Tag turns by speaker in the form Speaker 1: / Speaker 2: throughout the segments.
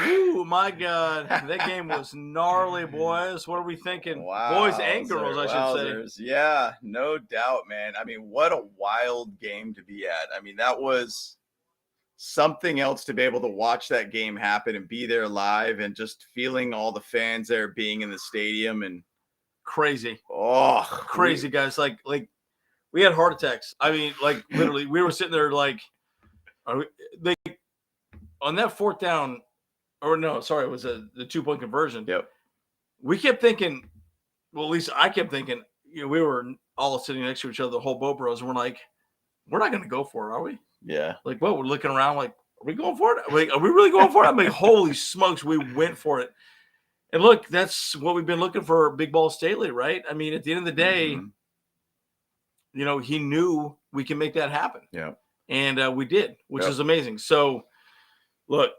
Speaker 1: Oh my God, that game was gnarly, boys. What are we thinking, boys and girls? I should say.
Speaker 2: Yeah, no doubt, man. I mean, what a wild game to be at. I mean, that was something else to be able to watch that game happen and be there live and just feeling all the fans there being in the stadium and
Speaker 1: crazy.
Speaker 2: Oh,
Speaker 1: crazy guys. Like we had heart attacks. I mean, like literally we were sitting there like on that fourth down, or no, sorry, it was the 2-point conversion.
Speaker 2: Yep.
Speaker 1: We kept thinking, well, at least I kept thinking, we were all sitting next to each other, the whole boat bros, and we're like, we're not going to go for it, are we?
Speaker 2: Yeah.
Speaker 1: Like, what? We're looking around like, are we going for it? Like, are we really going for it? I'm like, holy smokes, we went for it. And look, that's what we've been looking for, Big Balls Staley, right? I mean, at the end of the day, he knew we can make that happen.
Speaker 2: Yeah.
Speaker 1: And we did, which is amazing. So, look,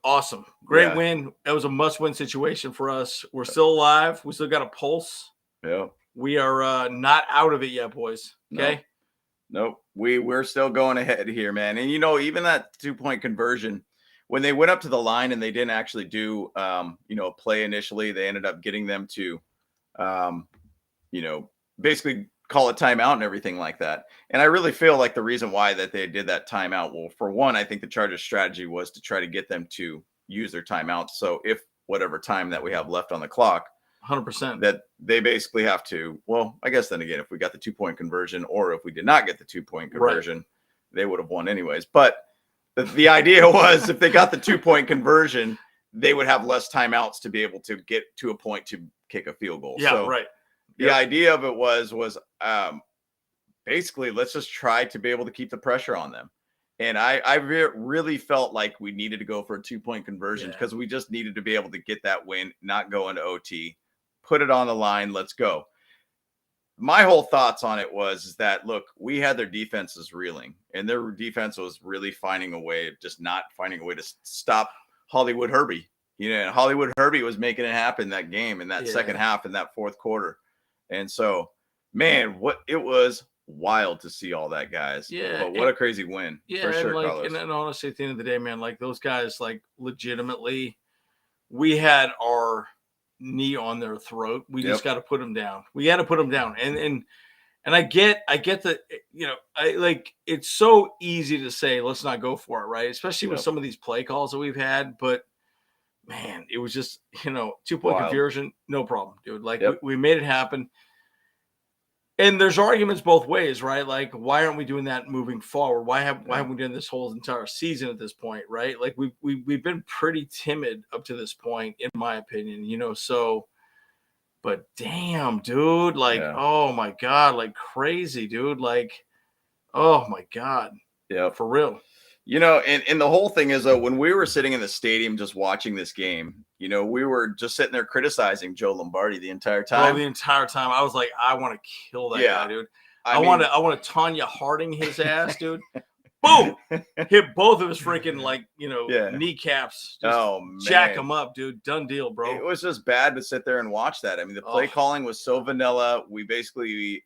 Speaker 1: awesome. Great win. That was a must-win situation for us. We're still alive. We still got a pulse.
Speaker 2: Yeah.
Speaker 1: We are not out of it yet, boys. Okay?
Speaker 2: Nope. We're still going ahead here, man. And, even that 2-point conversion, when they went up to the line and they didn't actually do, a play initially, they ended up getting them to, basically call a timeout and everything like that. And I really feel like the reason why that they did that timeout, well, for one, I think the Chargers' strategy was to try to get them to use their timeout. So if whatever time that we have left on the clock,
Speaker 1: 100%,
Speaker 2: that they basically have to, well, I guess then again, if we got the 2-point conversion or if we did not get the 2-point conversion, they would have won anyways. But the idea was if they got the 2-point conversion, they would have less timeouts to be able to get to a point to kick a field goal.
Speaker 1: Yeah, so, right.
Speaker 2: The idea of it was basically let's just try to be able to keep the pressure on them. And I really felt like we needed to go for a 2-point conversion because we just needed to be able to get that win, not go into OT, put it on the line. Let's go. My whole thoughts on it was that, look, we had their defenses reeling and their defense was really finding a way to stop Hollywood Herbie. Hollywood Herbie was making it happen that game in that second half in that fourth quarter. And so, man, it was wild to see all that, guys.
Speaker 1: Yeah.
Speaker 2: But what a crazy win.
Speaker 1: Yeah.
Speaker 2: For sure,
Speaker 1: and honestly, at the end of the day, man, like those guys, like legitimately, we had our knee on their throat. We just got to put them down. We got to put them down. And I get that, it's so easy to say, let's not go for it. Right. Especially with some of these play calls that we've had, but man, it was just, 2-point conversion, no problem, dude. Like we made it happen. And there's arguments both ways, right? Like, why aren't we doing that moving forward? Why haven't we done this whole entire season at this point, right? Like we've been pretty timid up to this point, in my opinion, so. But damn, dude, oh my God, like crazy, dude, like, oh my God, for real.
Speaker 2: And the whole thing is, when we were sitting in the stadium just watching this game, we were just sitting there criticizing Joe Lombardi the entire time.
Speaker 1: The entire time. I was like, I want to kill that guy, dude. I want to Tanya Harding his ass, dude. Boom! Hit both of his freaking kneecaps. Just jack him up, dude. Done deal, bro.
Speaker 2: It was just bad to sit there and watch that. I mean, the play calling was so vanilla. We basically,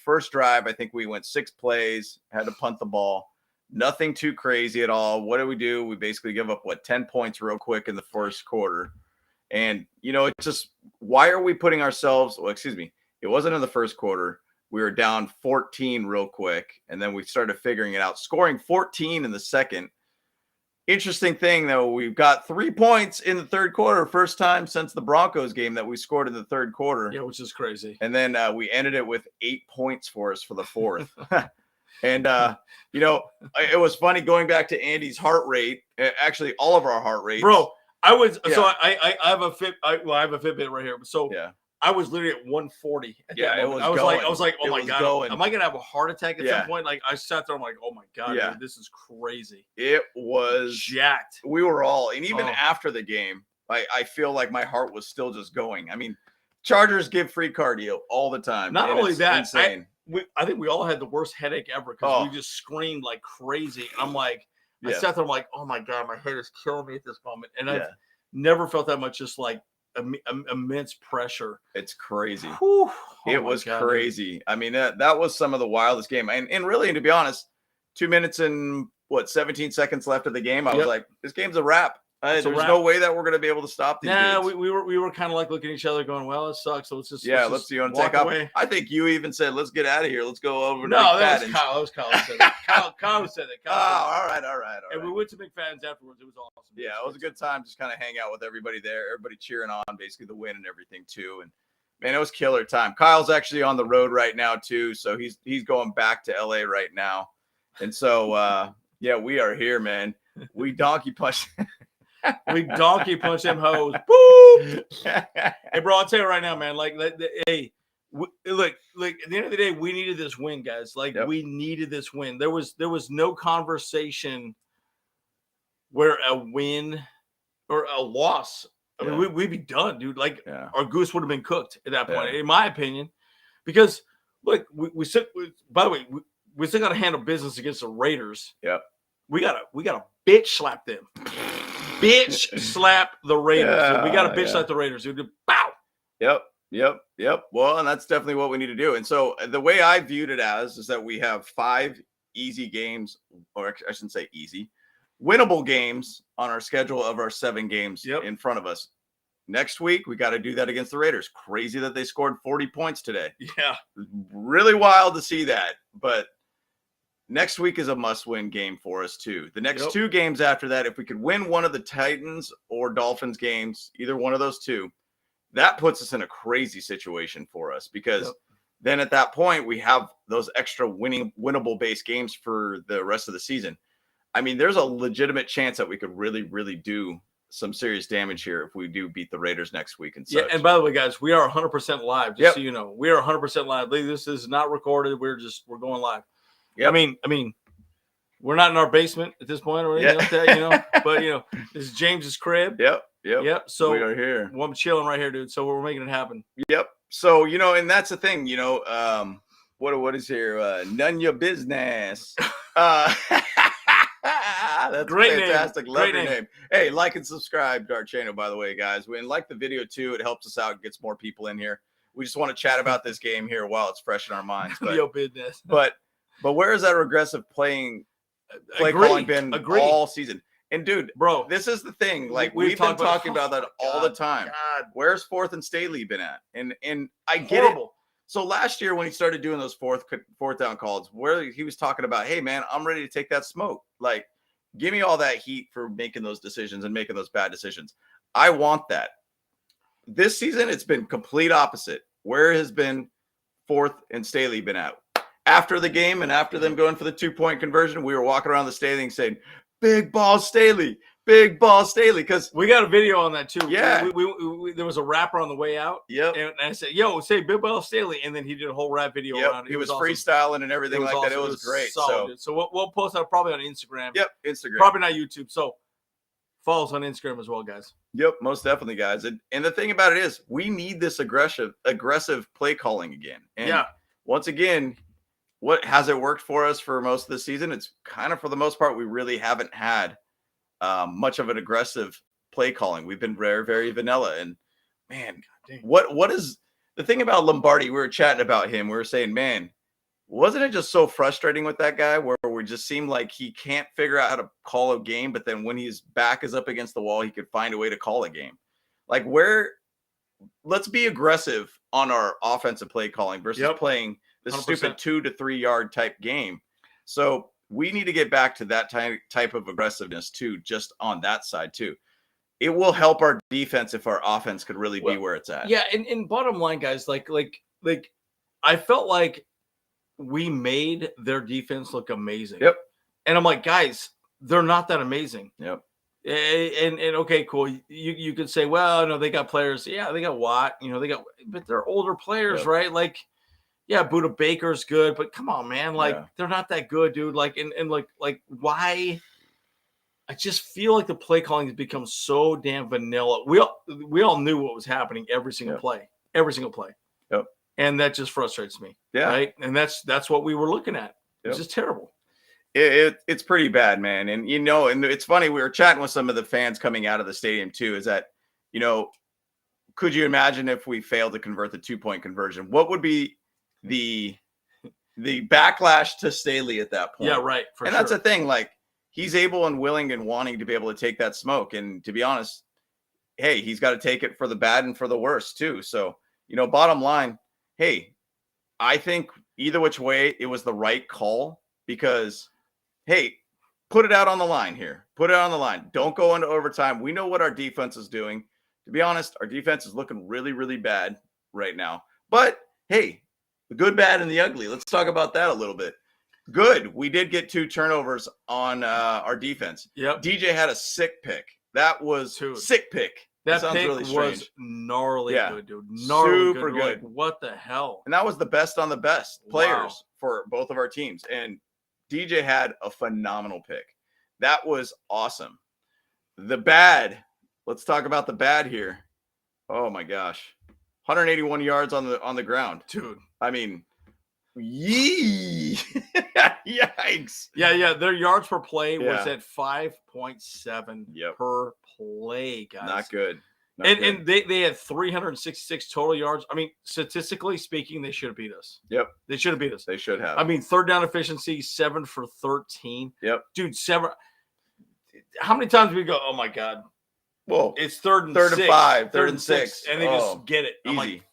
Speaker 2: first drive, I think we went 6 plays, had to punt the ball. Nothing too crazy at all. What do? We basically give up 10 points real quick in the first quarter. And, it's just, why are we putting ourselves, it wasn't in the first quarter. We were down 14 real quick. And then we started figuring it out, scoring 14 in the second. Interesting thing, though, we've got 3 points in the third quarter. First time since the Broncos game that we scored in the third quarter.
Speaker 1: Yeah, which is crazy.
Speaker 2: And then we ended it with 8 points for us for the fourth. And, it was funny going back to Andy's heart rate, actually all of our heart rates.
Speaker 1: Bro, I have a Fitbit right here. So I was literally at 140. I was like, oh my God, am I going to have a heart attack at some point? Like I sat there, I'm like, oh my God, dude, this is crazy.
Speaker 2: It was
Speaker 1: jacked.
Speaker 2: We were all, and even after the game, I feel like my heart was still just going. I mean, Chargers give free cardio all the time.
Speaker 1: Not only that,
Speaker 2: insane.
Speaker 1: I think we all had the worst headache ever because we just screamed like crazy. And I'm like, I sat there, I'm like, oh my God, my head is killing me at this moment. And I've never felt that much just like immense pressure.
Speaker 2: It's crazy.
Speaker 1: Whew.
Speaker 2: It was crazy. Dude. I mean, that was some of the wildest game. And really, to be honest, 2 minutes and 17 seconds left of the game, I was like, this game's a wrap. There's no way that we're going to be able to stop these dudes.
Speaker 1: we were kind of like looking at each other going, well, it sucks. So let's just
Speaker 2: let's see you want to take away. Off. I think you even said, let's get out of here. Let's go over to McFadden's.
Speaker 1: That was Kyle. That was Kyle who said that. Kyle said that.
Speaker 2: All right.
Speaker 1: And we went to McFadden's afterwards. It was awesome.
Speaker 2: Yeah, it was a good time. Just kind of hang out with everybody there. Everybody cheering on basically the win and everything too. And man, it was killer time. Kyle's actually on the road right now too. So he's going back to LA right now. And so, we are here, man. We donkey punched.
Speaker 1: We donkey punch them hoes. Boop. Hey, bro, I'll tell you right now, man. Look, at the end of the day, we needed this win, guys. We needed this win. There was no conversation where a win or a loss. I mean, we'd be done, dude. Our goose would have been cooked at that point, in my opinion. Because look, we still got to handle business against the Raiders.
Speaker 2: Yep.
Speaker 1: We gotta bitch slap them. Bitch slap the Raiders. Yeah, we got to bitch slap the Raiders. Dude. Bow.
Speaker 2: Yep. Well, and that's definitely what we need to do. And so the way I viewed it is that we have 5 easy games, or I shouldn't say easy, winnable games on our schedule of our 7 games in front of us. Next week, we got to do that against the Raiders. Crazy that they scored 40 points today.
Speaker 1: Yeah.
Speaker 2: Really wild to see that. But next week is a must-win game for us, too. The next 2 games after that, if we could win one of the Titans or Dolphins games, either one of those 2, that puts us in a crazy situation for us because then at that point, we have those extra winnable base games for the rest of the season. I mean, there's a legitimate chance that we could really, really do some serious damage here if we do beat the Raiders next week. And such.
Speaker 1: Yeah, and by the way, guys, we are 100% live, just so you know. We are 100% live. This is not recorded. We're going live. Yep. I mean, we're not in our basement at this point or anything like that, but this is James's crib.
Speaker 2: Yep.
Speaker 1: So
Speaker 2: we are here.
Speaker 1: Well, I'm chilling right here, dude. So we're making it happen.
Speaker 2: Yep. So and that's the thing, what is here? None your business. That's
Speaker 1: great,
Speaker 2: fantastic.
Speaker 1: Name.
Speaker 2: Love your name. Hey, like and subscribe to our channel, by the way, guys. And like the video too. It helps us out, gets more people in here. We just want to chat about this game here while it's fresh in our minds. But,
Speaker 1: your business.
Speaker 2: But where has that regressive play calling been all season? And dude,
Speaker 1: bro,
Speaker 2: this is the thing. We've been talking about that all the time.
Speaker 1: God.
Speaker 2: Where's 4th and Staley been at? And I get it. So last year when he started doing those fourth down calls, where he was talking about, hey man, I'm ready to take that smoke. Give me all that heat for making those decisions and making those bad decisions. I want that. This season, it's been complete opposite. Where has been 4th and Staley been at? After the game and after them going for the 2-point conversion, we were walking around the stadium saying, big Balls Staley, big Balls Staley. Because
Speaker 1: we got a video on that too.
Speaker 2: Yeah.
Speaker 1: We there was a rapper on the way out.
Speaker 2: Yep.
Speaker 1: And I said, yo, say big Balls Staley. And then he did a whole rap video around it.
Speaker 2: He was awesome. Freestyling and everything like that. It was great.
Speaker 1: Solid, so we'll post that probably on Instagram.
Speaker 2: Yep. Instagram.
Speaker 1: Probably not YouTube. So follow us on Instagram as well, guys.
Speaker 2: Yep. Most definitely, guys. And the thing about it is we need this aggressive play calling again. And once again, what has it worked for us for most of the season? It's kind of, for the most part, we really haven't had much of an aggressive play calling. We've been very, very vanilla. And man, what is the thing about Lombardi? We were chatting about him. We were saying, man, wasn't it just so frustrating with that guy where we just seem like he can't figure out how to call a game, but then when his back is up against the wall, he could find a way to call a game. Let's be aggressive on our offensive play calling versus playing this 100%. Stupid 2 to 3 yard type game. So we need to get back to that type of aggressiveness too, just on that side too. It will help our defense if our offense could really be where it's at.
Speaker 1: Yeah, and bottom line, guys, like I felt like we made their defense look amazing.
Speaker 2: Yep.
Speaker 1: And I'm like, guys, they're not that amazing.
Speaker 2: Yep.
Speaker 1: And okay, cool. You could say, well, no, they got players. Yeah, they got Watt. But they're older players, right? Buda Baker's good, but come on, man. They're not that good, dude. Why? I just feel like the play calling has become so damn vanilla. We all knew what was happening every single play. Yep. And that just frustrates me.
Speaker 2: Yeah.
Speaker 1: Right. And that's what we were looking at. It's just terrible.
Speaker 2: It's pretty bad, man. And and it's funny, we were chatting with some of the fans coming out of the stadium too, is that, could you imagine if we failed to convert the 2-point conversion? What would be the backlash to Staley at that point?
Speaker 1: Yeah, right.
Speaker 2: That's the thing. he's able and willing and wanting to be able to take that smoke. And to be honest, hey, he's got to take it for the bad and for the worst too. So, bottom line, hey, I think either which way, it was the right call because, hey, put it out on the line here. Put it on the line. Don't go into overtime. We know what our defense is doing. To be honest, our defense is looking really, really bad right now. But, hey, the good, bad, and the ugly. Let's talk about that a little bit. Good. We did get 2 turnovers on our defense.
Speaker 1: Yep.
Speaker 2: DJ had a sick pick. That was sick pick.
Speaker 1: That
Speaker 2: sounds
Speaker 1: pick
Speaker 2: really strange.
Speaker 1: Was gnarly good, dude. Gnarly
Speaker 2: Super good.
Speaker 1: Like, what the hell?
Speaker 2: And that was the best on the best players for both of our teams. And DJ had a phenomenal pick. That was awesome. The bad. Let's talk about the bad here. Oh my gosh. 181 yards on the ground.
Speaker 1: Dude.
Speaker 2: I mean, yee. Yikes.
Speaker 1: Yeah. Their yards per play was at 5.7 per play, guys.
Speaker 2: Not good.
Speaker 1: And they had 366 total yards. I mean, statistically speaking, they should have beat us.
Speaker 2: Yep.
Speaker 1: They should have beat us.
Speaker 2: They should have.
Speaker 1: I mean, third down efficiency, 7 for 13.
Speaker 2: Yep.
Speaker 1: Dude, 7. How many times do we go, oh my God.
Speaker 2: Whoa.
Speaker 1: It's third and
Speaker 2: 5, third and 6.
Speaker 1: And they just get it. I'm
Speaker 2: easy.
Speaker 1: like,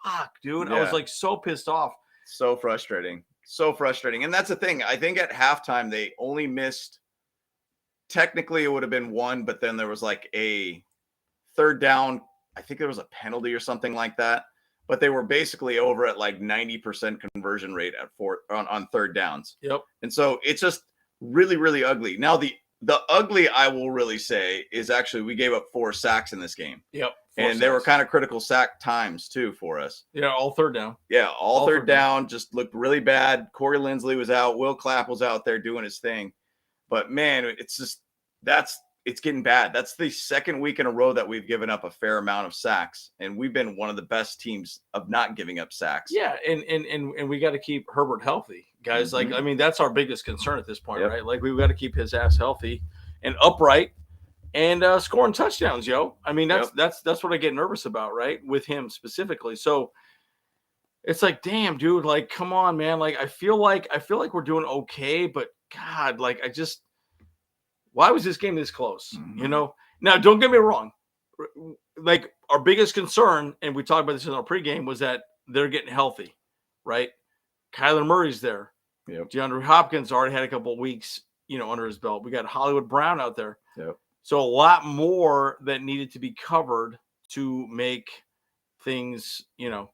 Speaker 1: fuck, dude. I was like so pissed off.
Speaker 2: So frustrating. And that's the thing. I think at halftime, they only missed, technically it would have been 1, but then there was like a third down. I think there was a penalty or something like that. But they were basically over at like 90% conversion rate at on third downs.
Speaker 1: Yep.
Speaker 2: And so it's just really, really ugly. Now, the ugly, I will really say, is actually we gave up 4 sacks in this game.
Speaker 1: Yep.
Speaker 2: And they were kind of critical sack times, too, for us.
Speaker 1: Yeah, all third down.
Speaker 2: Yeah, all third down. Just looked really bad. Corey Lindsley was out. Will Clapp was out there doing his thing. But, man, it's just it's getting bad. That's the second week in a row that we've given up a fair amount of sacks. And we've been one of the best teams of not giving up sacks.
Speaker 1: Yeah, and we got to keep Herbert healthy, guys.
Speaker 2: Mm-hmm.
Speaker 1: Like, I mean, that's our biggest concern at this point, right? Like, we've got to keep his ass healthy and upright and scoring touchdowns, yo. I mean, that's what I get nervous about, right? With him specifically. So it's like, damn, dude, like, come on, man. Like, I feel like we're doing okay, but God, like, why was this game this close?
Speaker 2: Mm-hmm.
Speaker 1: Now don't get me wrong. Like, our biggest concern, and we talked about this in our pregame, was that they're getting healthy, right? Kyler Murray's there.
Speaker 2: Yep.
Speaker 1: DeAndre Hopkins already had a couple of weeks, under his belt. We got Hollywood Brown out there.
Speaker 2: Yep.
Speaker 1: So a lot more that needed to be covered to make things, for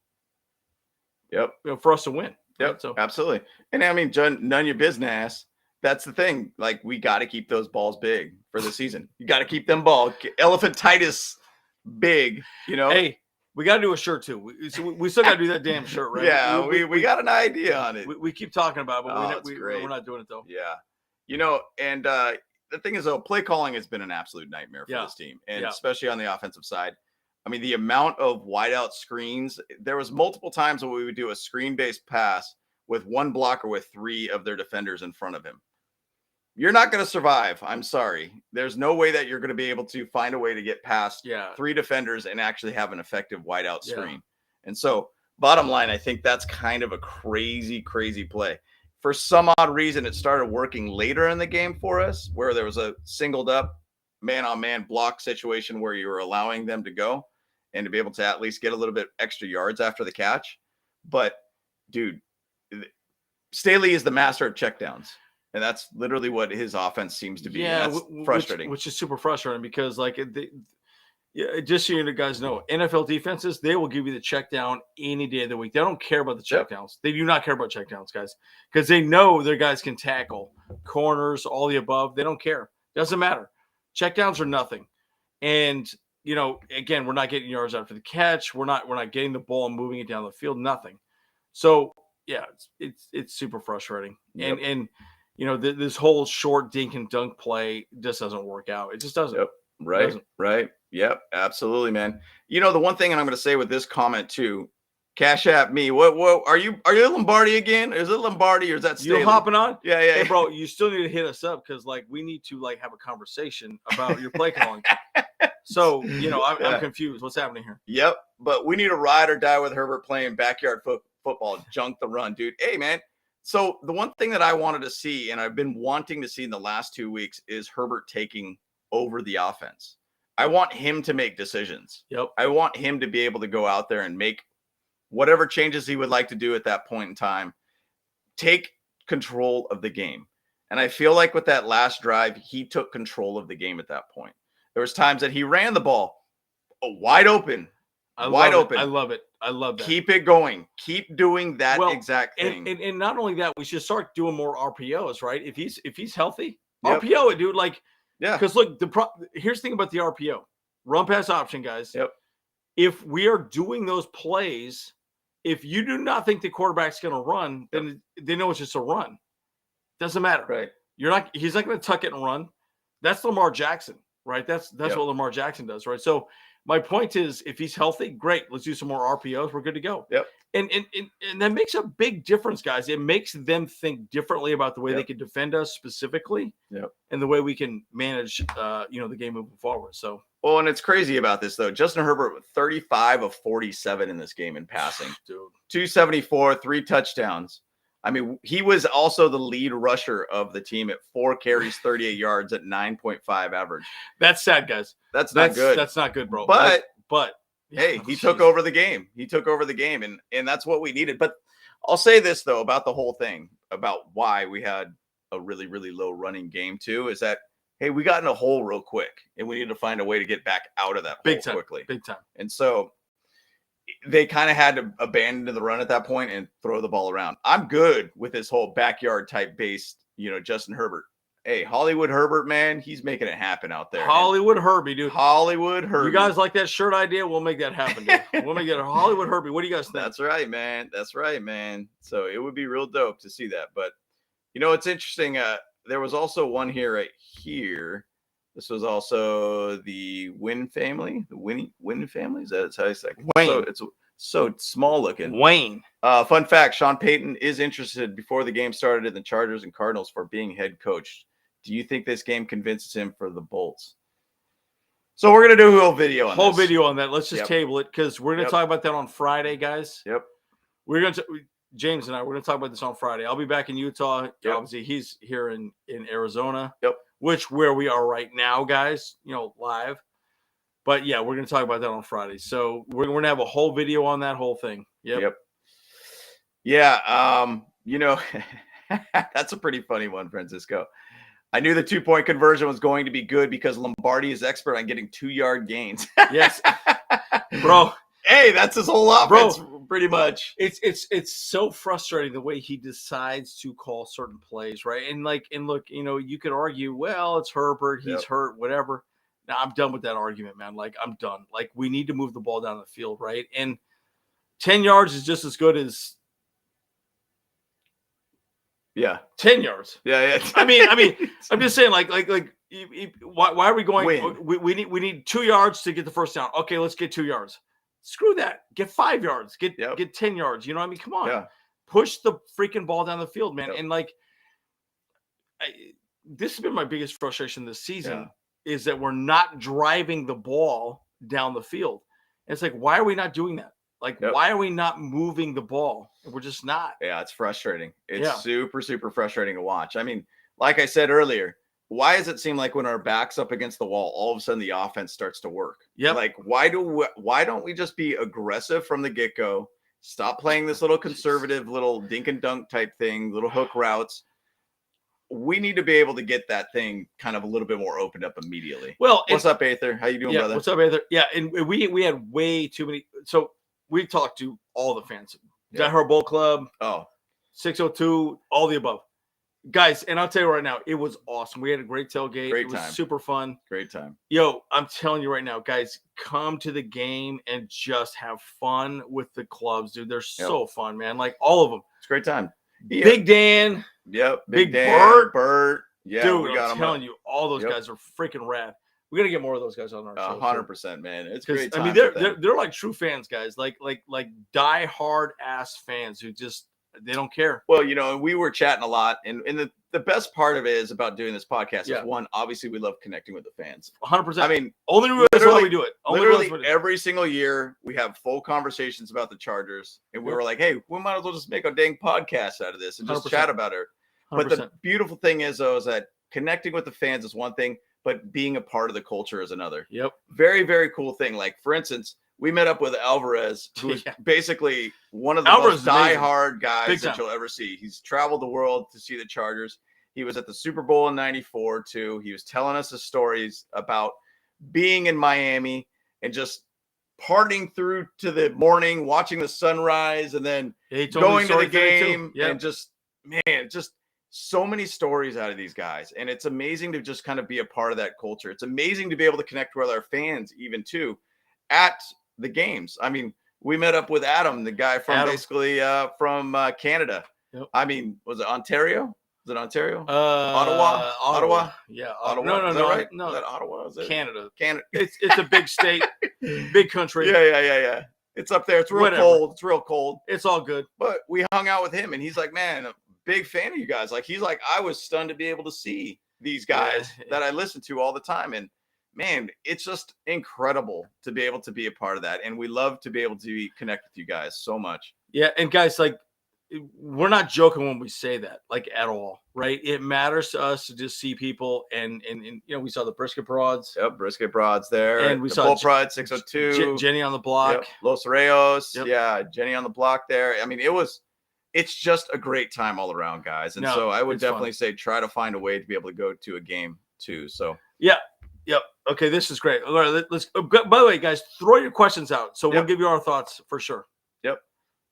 Speaker 1: us to win.
Speaker 2: Yep.
Speaker 1: Right? So
Speaker 2: absolutely. And I mean, none of your business. That's the thing. Like, we got to keep those balls big for the season. You got to keep them elephantitis big,
Speaker 1: Hey, we got to do a shirt too. We still got to do that damn shirt, right?
Speaker 2: Yeah, we got an idea on it.
Speaker 1: We keep talking about it, but
Speaker 2: we're
Speaker 1: not doing it though.
Speaker 2: Yeah. And the thing is, though, play calling has been an absolute nightmare for this team, and especially on the offensive side. I mean, the amount of wideout screens, there was multiple times when we would do a screen-based pass with one blocker with 3 of their defenders in front of him. You're not going to survive. I'm sorry. There's no way that you're going to be able to find a way to get past 3 defenders and actually have an effective wideout screen. And so, bottom line, I think that's kind of a crazy, crazy play. For some odd reason, it started working later in the game for us, where there was a singled up man-on-man block situation where you were allowing them to go and to be able to at least get a little bit extra yards after the catch. But, dude, Staley is the master of checkdowns. And that's literally what his offense seems to be. Yeah, that's frustrating.
Speaker 1: Which is super frustrating because, like, just so you guys know, NFL defenses, they will give you the check down any day of the week. They don't care about the checkdowns. They do not care about checkdowns, guys, because they know their guys can tackle corners, all the above. They don't care. Doesn't matter. Checkdowns are nothing. And, again, we're not getting yards after the catch. We're not getting the ball and moving it down the field. Nothing. So, yeah, it's super frustrating.
Speaker 2: Yep.
Speaker 1: And this whole short dink and dunk play just doesn't work out. It just doesn't.
Speaker 2: Yep. Right. Yep. Absolutely, man. The one thing, and I'm going to say with this comment too, Cash App me. What are you Lombardi again? Is it Lombardi or is that Staley?
Speaker 1: You hopping on?
Speaker 2: Yeah.
Speaker 1: Hey, bro, you still need to hit us up because we need to have a conversation about your play calling. So, I'm confused. What's happening here?
Speaker 2: Yep. But we need a ride or die with Herbert playing backyard football, junk the run, dude. Hey, man, So the one thing that I wanted to see, and I've been wanting to see in the last 2 weeks, is Herbert taking over the offense. I want him to make decisions.
Speaker 1: Yep.
Speaker 2: I want him to be able to go out there and make whatever changes he would like to do at that point in time. Take control of the game. And I feel like with that last drive, he took control of the game at that point. There was times that he ran the ball wide open. Wide open.
Speaker 1: I love it. I love that.
Speaker 2: Keep it going. Keep doing that exact thing.
Speaker 1: And not only that, we should start doing more RPOs, right? If he's healthy,
Speaker 2: Yep.
Speaker 1: RPO it, dude. Like,
Speaker 2: yeah.
Speaker 1: Because look, here's the thing about the RPO. Run pass option, guys.
Speaker 2: Yep.
Speaker 1: If we are doing those plays, if you do not think the quarterback's going to run, then they know it's just a run. Doesn't matter.
Speaker 2: Right.
Speaker 1: He's not going to tuck it and run. That's Lamar Jackson, right? That's what Lamar Jackson does, right? So my point is, if he's healthy, great. Let's do some more RPOs. We're good to go.
Speaker 2: Yep.
Speaker 1: And that makes a big difference, guys. It makes them think differently about the way they can defend us specifically, and the way we can manage, the game moving forward. So,
Speaker 2: well, and it's crazy about this though. Justin Herbert with 35 of 47 in this game in passing,
Speaker 1: dude,
Speaker 2: 274, 3 touchdowns. I mean, he was also the lead rusher of the team at 4 carries, 38 yards at 9.5 average.
Speaker 1: That's sad, guys.
Speaker 2: That's not good.
Speaker 1: That's not good, bro.
Speaker 2: But
Speaker 1: hey,
Speaker 2: he took over the game. He took over the game, and that's what we needed. But I'll say this though about the whole thing, about why we had a really, really low running game too, is that hey, we got in a hole real quick, and we need to find a way to get back out of that hole quickly.
Speaker 1: Big time.
Speaker 2: And so they kind of had to abandon the run at that point and throw the ball around. I'm good with this whole backyard type based, Justin Herbert. Hey, Hollywood Herbert, man, he's making it happen out there.
Speaker 1: Hollywood Herbie, dude.
Speaker 2: Hollywood Herbie.
Speaker 1: You guys like that shirt idea? We'll make that happen, dude. We'll make it a Hollywood Herbie. What do you guys think?
Speaker 2: That's right, man. That's right, man. So it would be real dope to see that. But, it's interesting. There was also one here right here. This was also the Wynn family. The Wynn family? Is that how you say it?
Speaker 1: Wayne.
Speaker 2: So it's so small looking.
Speaker 1: Wayne.
Speaker 2: Fun fact, Sean Payton is interested before the game started in the Chargers and Cardinals for being head coach. Do you think this game convinces him for the Bolts? So we're going to do a whole video on that.
Speaker 1: Let's just table it because we're going to talk about that on Friday, guys.
Speaker 2: Yep.
Speaker 1: We're going to James and I, we're going to talk about this on Friday. I'll be back in Utah. Yep. Obviously, he's here in Arizona.
Speaker 2: Yep.
Speaker 1: Where we are right now, guys, live. But yeah, we're going to talk about that on Friday. So we're going to have a whole video on that whole thing. Yep.
Speaker 2: Yeah. That's a pretty funny one, Francisco. I knew the 2-point conversion was going to be good because Lombardi is expert on getting 2-yard gains.
Speaker 1: Yes. Bro.
Speaker 2: Hey, that's his whole offense, pretty much.
Speaker 1: It's so frustrating the way he decides to call certain plays, right? And look, you could argue, well, it's Herbert, he's hurt, whatever. Now I'm done with that argument, man. Like, I'm done. Like, we need to move the ball down the field, right? And 10 yards is just as good as 10 yards.
Speaker 2: Yeah.
Speaker 1: I mean, I'm just saying, like, why are we going? We need 2 yards to get the first down. Okay, let's get 2 yards. Screw that. Get 5 yards. Get 10 yards. You know what I mean? Come on.
Speaker 2: Yeah.
Speaker 1: Push the freaking ball down the field, man. And this has been my biggest frustration this season is that we're not driving the ball down the field. And it's like, why are we not doing that? Like, why are we not moving the ball? We're just not.
Speaker 2: Yeah, it's frustrating. It's super, super frustrating to watch. I mean, like I said earlier, why does it seem like when our back's up against the wall, all of a sudden the offense starts to work?
Speaker 1: Yeah.
Speaker 2: Like, why don't we just be aggressive from the get-go? Stop playing this little conservative little dink and dunk type thing, little hook routes. We need to be able to get that thing kind of a little bit more opened up immediately.
Speaker 1: Well,
Speaker 2: what's up, Aether? How you doing, brother?
Speaker 1: What's up, Aether? Yeah, and we had way too many. So we talked to all the fans. Die Hard Bowl Club. 602, all the above. Guys, and I'll tell you right now, it was awesome. We had a great tailgate. It was super fun.
Speaker 2: Great time.
Speaker 1: Yo, I'm telling you right now, guys, come to the game and just have fun with the clubs, dude. They're so fun, man. Like, all of them.
Speaker 2: It's a great time.
Speaker 1: Big Dan.
Speaker 2: Yep.
Speaker 1: Big
Speaker 2: Dan, Bert. Yeah,
Speaker 1: dude, I'm telling you, all those guys are freaking rad. We got to get more of those guys on our show.
Speaker 2: 100%, man. It's great time.
Speaker 1: I mean, they're like true fans, guys. Like die hard ass fans who just They don't care.
Speaker 2: Well, we were chatting a lot, and the best part of it is about doing this podcast is, one, obviously we love connecting with the fans.
Speaker 1: 100%.
Speaker 2: I mean,
Speaker 1: only reason why we do it.
Speaker 2: Literally every single year we have full conversations about the Chargers, and we were like, hey, we might as well just make a dang podcast out of this and just
Speaker 1: 100%.
Speaker 2: chat about it.
Speaker 1: 100%.
Speaker 2: But the beautiful thing is, though, is that connecting with the fans is one thing, but being a part of the culture is another.
Speaker 1: Yep.
Speaker 2: Very, very cool thing. Like, for instance, we met up with Alvarez, who is basically one of the most diehard guys that you'll ever see. He's traveled the world to see the Chargers. He was at the Super Bowl in '94 too. He was telling us his stories about being in Miami and just partying through to the morning, watching the sunrise, and then going to the game. And just so many stories out of these guys. And it's amazing to just kind of be a part of that culture. It's amazing to be able to connect with our fans even too at the games. I mean, we met up with Adam, the guy from from Canada.
Speaker 1: Yep.
Speaker 2: I mean, was it Ontario? Is it Ontario? Ottawa?
Speaker 1: Yeah.
Speaker 2: Ottawa.
Speaker 1: No,
Speaker 2: Is that right?
Speaker 1: No.
Speaker 2: Is that Ottawa? Is it?
Speaker 1: Canada.
Speaker 2: It's
Speaker 1: a big state, big country.
Speaker 2: Yeah. It's up there. It's real cold. It's real cold.
Speaker 1: It's all good.
Speaker 2: But we hung out with him, and he's like, man, a big fan of you guys. Like, he's like, I was stunned to be able to see these guys that I listen to all the time. And man, it's just incredible to be able to be a part of that. And we love to be able to connect with you guys so much.
Speaker 1: Yeah. And guys, like, we're not joking when we say that, like, at all, right? It matters to us to just see people, and we saw the Brisket Broads.
Speaker 2: Yep, Brisket Broads there,
Speaker 1: and we saw
Speaker 2: Bull Pride 602,
Speaker 1: Jenny on the block,
Speaker 2: Los Reyes, Jenny on the block there. I mean, it's just a great time all around, guys. And so I would definitely say try to find a way to be able to go to a game too. So
Speaker 1: Yep. Okay, this is great. All right, let's. By the way, guys, throw your questions out, so we'll give you our thoughts for sure.
Speaker 2: Yep.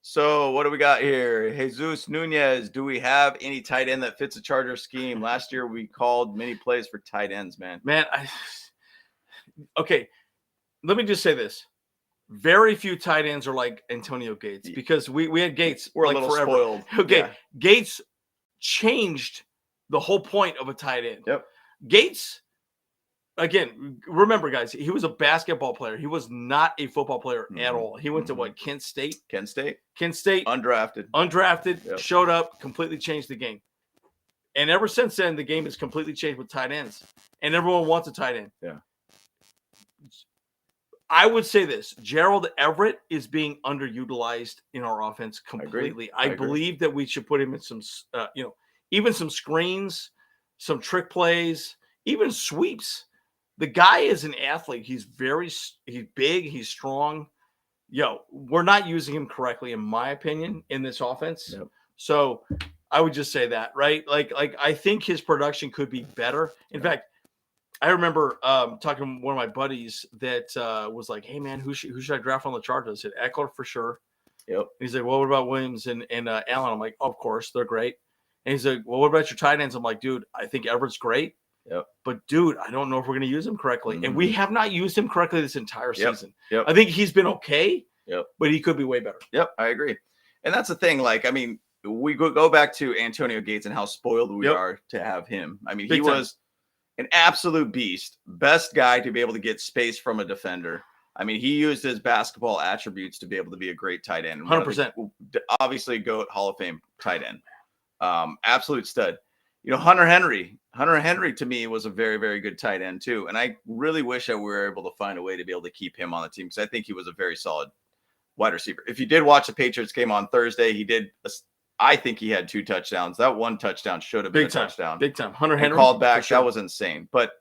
Speaker 2: So what do we got here? Jesus Nunez, do we have any tight end that fits a Charger scheme? Last year we called many plays for tight ends, man.
Speaker 1: Okay, let me just say this. Very few tight ends are like Antonio Gates, because we had Gates.
Speaker 2: We're
Speaker 1: like
Speaker 2: a little
Speaker 1: forever.
Speaker 2: spoiled.
Speaker 1: Okay, Gates changed the whole point of a tight end.
Speaker 2: Yep.
Speaker 1: Gates, again, remember, guys, he was a basketball player. He was not a football player at all. He went to what? Kent State. Undrafted, showed up, completely changed the game. And ever since then, the game has completely changed with tight ends. And everyone wants a tight end.
Speaker 2: Yeah.
Speaker 1: I would say this: Gerald Everett is being underutilized in our offense completely. I believe that we should put him in some, even some screens, some trick plays, even sweeps. The guy is an athlete. He's big. He's strong. We're not using him correctly, in my opinion, in this offense.
Speaker 2: Yep.
Speaker 1: So I would just say that, right? Like I think his production could be better. In fact, I remember talking to one of my buddies that was like, "Hey man, who should I draft on the Chargers?" I said Eckler for sure.
Speaker 2: Yep. And
Speaker 1: he's like, "Well, what about Williams and Allen?" I'm like, "Of course, they're great." And he's like, "Well, what about your tight ends?" I'm like, "Dude, I think Everett's great.
Speaker 2: Yep.
Speaker 1: But dude, I don't know if we're going to use him correctly."
Speaker 2: Mm-hmm.
Speaker 1: And we have not used him correctly this entire season.
Speaker 2: Yep.
Speaker 1: I think he's been okay.
Speaker 2: Yep.
Speaker 1: But he could be way better.
Speaker 2: Yep, I agree. And that's the thing. Like, I mean, we go back to Antonio Gates and how spoiled we are to have him. I mean, he was an absolute beast, best guy to be able to get space from a defender. I mean, he used his basketball attributes to be able to be a great tight end.
Speaker 1: 100%.
Speaker 2: Obviously, GOAT Hall of Fame tight end. Absolute stud. Hunter Henry to me was a very, very good tight end too. And I really wish that we were able to find a way to be able to keep him on the team, because I think he was a very solid wide receiver. If you did watch the Patriots game on Thursday, I think he had 2 touchdowns. That one touchdown should have been a touchdown.
Speaker 1: Big time. Hunter Henry
Speaker 2: called back. Sure. That was insane. But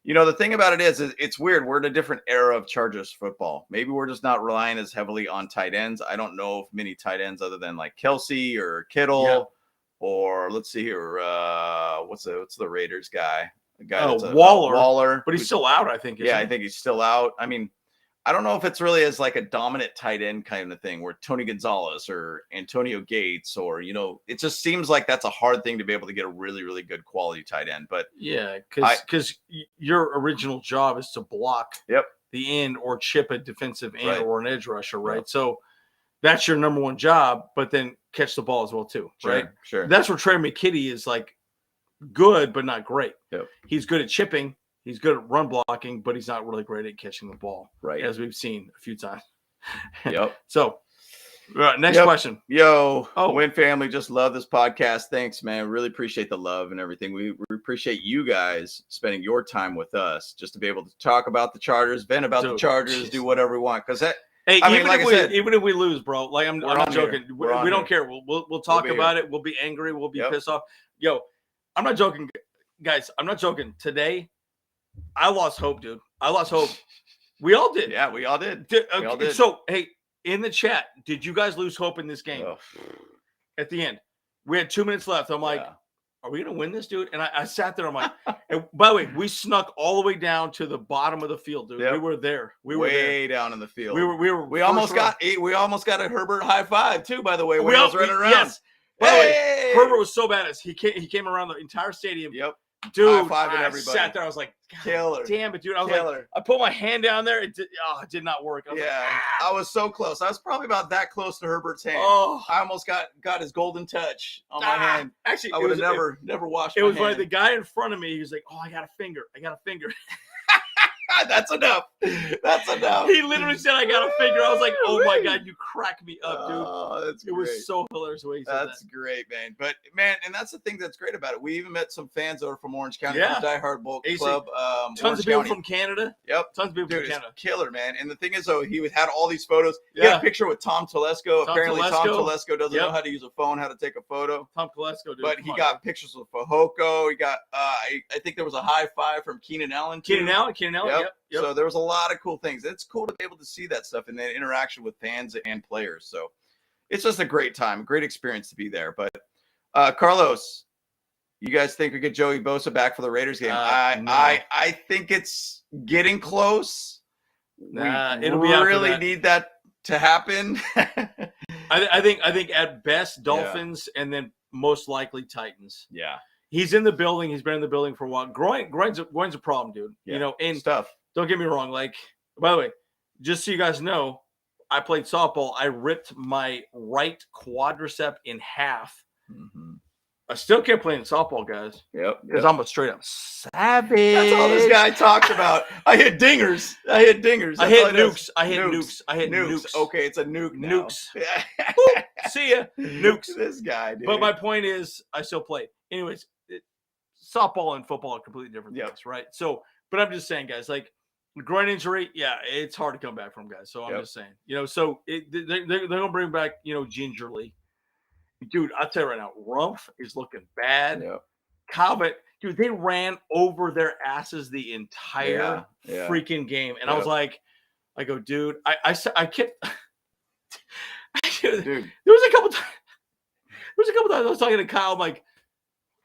Speaker 2: the thing about it is it's weird. We're in a different era of Chargers football. Maybe we're just not relying as heavily on tight ends. I don't know if many tight ends other than like Kelsey or Kittle. Yeah. Or let's see here, what's the Raiders guy? The guy that's
Speaker 1: Waller, but he's still out, I think.
Speaker 2: I think he's still out. I mean, I don't know if it's really as like a dominant tight end kind of thing, where Tony Gonzalez or Antonio Gates, or it just seems like that's a hard thing to be able to get a really, really good quality tight end. But
Speaker 1: yeah, because your original job is to block the end or chip a defensive end or an edge rusher, right? Yep. So that's your number one job, but then catch the ball as well too, right?
Speaker 2: Sure.
Speaker 1: That's where Trey McKitty is like good, but not great.
Speaker 2: Yep.
Speaker 1: He's good at chipping. He's good at run blocking, but he's not really great at catching the ball,
Speaker 2: right?
Speaker 1: As we've seen a few times.
Speaker 2: Yep.
Speaker 1: So, Right, next question.
Speaker 2: Yo, Win family, just love this podcast. Thanks, man. Really appreciate the love and everything. We appreciate you guys spending your time with us just to be able to talk about the Chargers, vent about the Chargers, do whatever we want. Because
Speaker 1: even if we lose, bro, like I'm not joking. We don't care. We'll talk about it. We'll be angry. We'll be pissed off. Yo, I'm not joking, guys. I'm not joking. Today, I lost hope, dude. I lost hope. We all did.
Speaker 2: Yeah, we all did.
Speaker 1: We all did. So, hey, in the chat, did you guys lose hope in this game? At the end, we had 2 minutes left. I'm like, are we going to win this, dude? And I sat there. I'm like, and by the way, we snuck all the way down to the bottom of the field, dude. Yep. We were there. We were way
Speaker 2: down in the field.
Speaker 1: We
Speaker 2: almost got a Herbert high five too, by the way, when he was running around.
Speaker 1: Yes. By the way, Herbert was so badass. He came around the entire stadium.
Speaker 2: Yep.
Speaker 1: Dude,
Speaker 2: I
Speaker 1: everybody. Sat there. I was like,
Speaker 2: killer.
Speaker 1: Damn it, dude. I was like, I put my hand down there. It did not work.
Speaker 2: I was so close. I was probably about that close to Herbert's hand.
Speaker 1: Oh,
Speaker 2: I almost got his golden touch on my hand.
Speaker 1: Actually,
Speaker 2: I would have never washed.
Speaker 1: It was like the guy in front of me. He was like, "Oh, I got a finger.
Speaker 2: That's enough. That's enough."
Speaker 1: He literally said, "I got a finger." I was like, "Oh my god, you crack me up, dude!"
Speaker 2: Oh, that's great.
Speaker 1: It was so hilarious the way he said that.
Speaker 2: That's great, man. But man, and that's the thing that's great about it. We even met some fans that are from Orange County, from Die Hard Bolt Club.
Speaker 1: Tons
Speaker 2: Orange
Speaker 1: of people
Speaker 2: County.
Speaker 1: from Canada.
Speaker 2: Yep,
Speaker 1: tons of people from Canada.
Speaker 2: Killer, man. And the thing is, though, he had all these photos. He had a picture with Tom Telesco. Apparently, Tom Telesco doesn't know how to use a phone, how to take a photo.
Speaker 1: Tom Telesco, dude.
Speaker 2: But he got pictures with Fajoko. He got, I think there was a high five from Keenan Allen.
Speaker 1: Keenan Allen. Yep.
Speaker 2: So there was a lot of cool things. It's cool to be able to see that stuff and then interaction with fans and players. So it's just a great time, a great experience to be there. But Carlos, you guys think we get Joey Bosa back for the Raiders game? No. I think it's getting close.
Speaker 1: It'll
Speaker 2: be really need that to happen.
Speaker 1: I think at best Dolphins and then most likely Titans.
Speaker 2: Yeah.
Speaker 1: He's in the building. He's been in the building for a while. Groin's a problem, dude.
Speaker 2: Yeah.
Speaker 1: You know, and
Speaker 2: stuff.
Speaker 1: Don't get me wrong. Like, by the way, just so you guys know, I played softball. I ripped my right quadricep in half.
Speaker 2: Mm-hmm.
Speaker 1: I still kept playing softball, guys.
Speaker 2: Yep.
Speaker 1: Because I'm a straight up savage.
Speaker 2: That's all this guy talks about. I hit dingers. I hit nukes.
Speaker 1: I hit nukes.
Speaker 2: Okay, it's a nuke now.
Speaker 1: Nukes. Boop, see ya. Nukes.
Speaker 2: This guy, dude.
Speaker 1: But my point is, I still play. Anyways, softball and football are completely different things, right? So, but I'm just saying, guys, like, groin injury, it's hard to come back from, guys. So I'm just saying, so they're going to bring back, gingerly. Dude, I'll tell you right now, Rumpf is looking bad.
Speaker 2: Yep.
Speaker 1: Calvert, dude, they ran over their asses the entire freaking game. And I was like, I go, dude, I kept, dude, there was a couple times I was talking to Kyle, I'm like,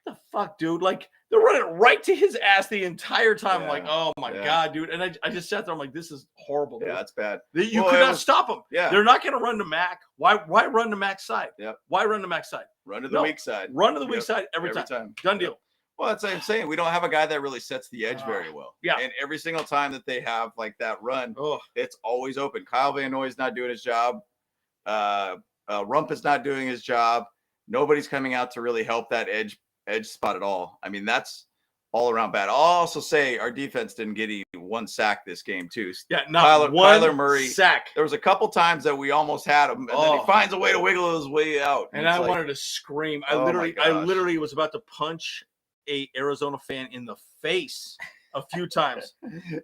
Speaker 1: what the fuck, dude? Like, they're running right to his ass the entire time. I'm like, oh my God, dude. And I just sat there. I'm like, this is horrible. Dude.
Speaker 2: Yeah, that's bad.
Speaker 1: You could not stop them.
Speaker 2: Yeah.
Speaker 1: They're not going to run to Mac. Why run to Mac's side?
Speaker 2: Yep.
Speaker 1: Why run to Mac's side?
Speaker 2: Run to the weak side.
Speaker 1: Run to the weak side every time. Done deal.
Speaker 2: Well, that's what I'm saying. We don't have a guy that really sets the edge very well.
Speaker 1: Yeah.
Speaker 2: And every single time that they have like that run, it's always open. Kyle Van Noy's not doing his job. Rump is not doing his job. Nobody's coming out to really help that edge spot at all. I mean, that's all around bad. I'll also say our defense didn't get one sack this game too.
Speaker 1: Yeah, not one
Speaker 2: Kyler Murray
Speaker 1: sack.
Speaker 2: There was a couple times that we almost had him, and then he finds a way to wiggle his way out.
Speaker 1: And I wanted to scream. I literally was about to punch a Arizona fan in the face a few times.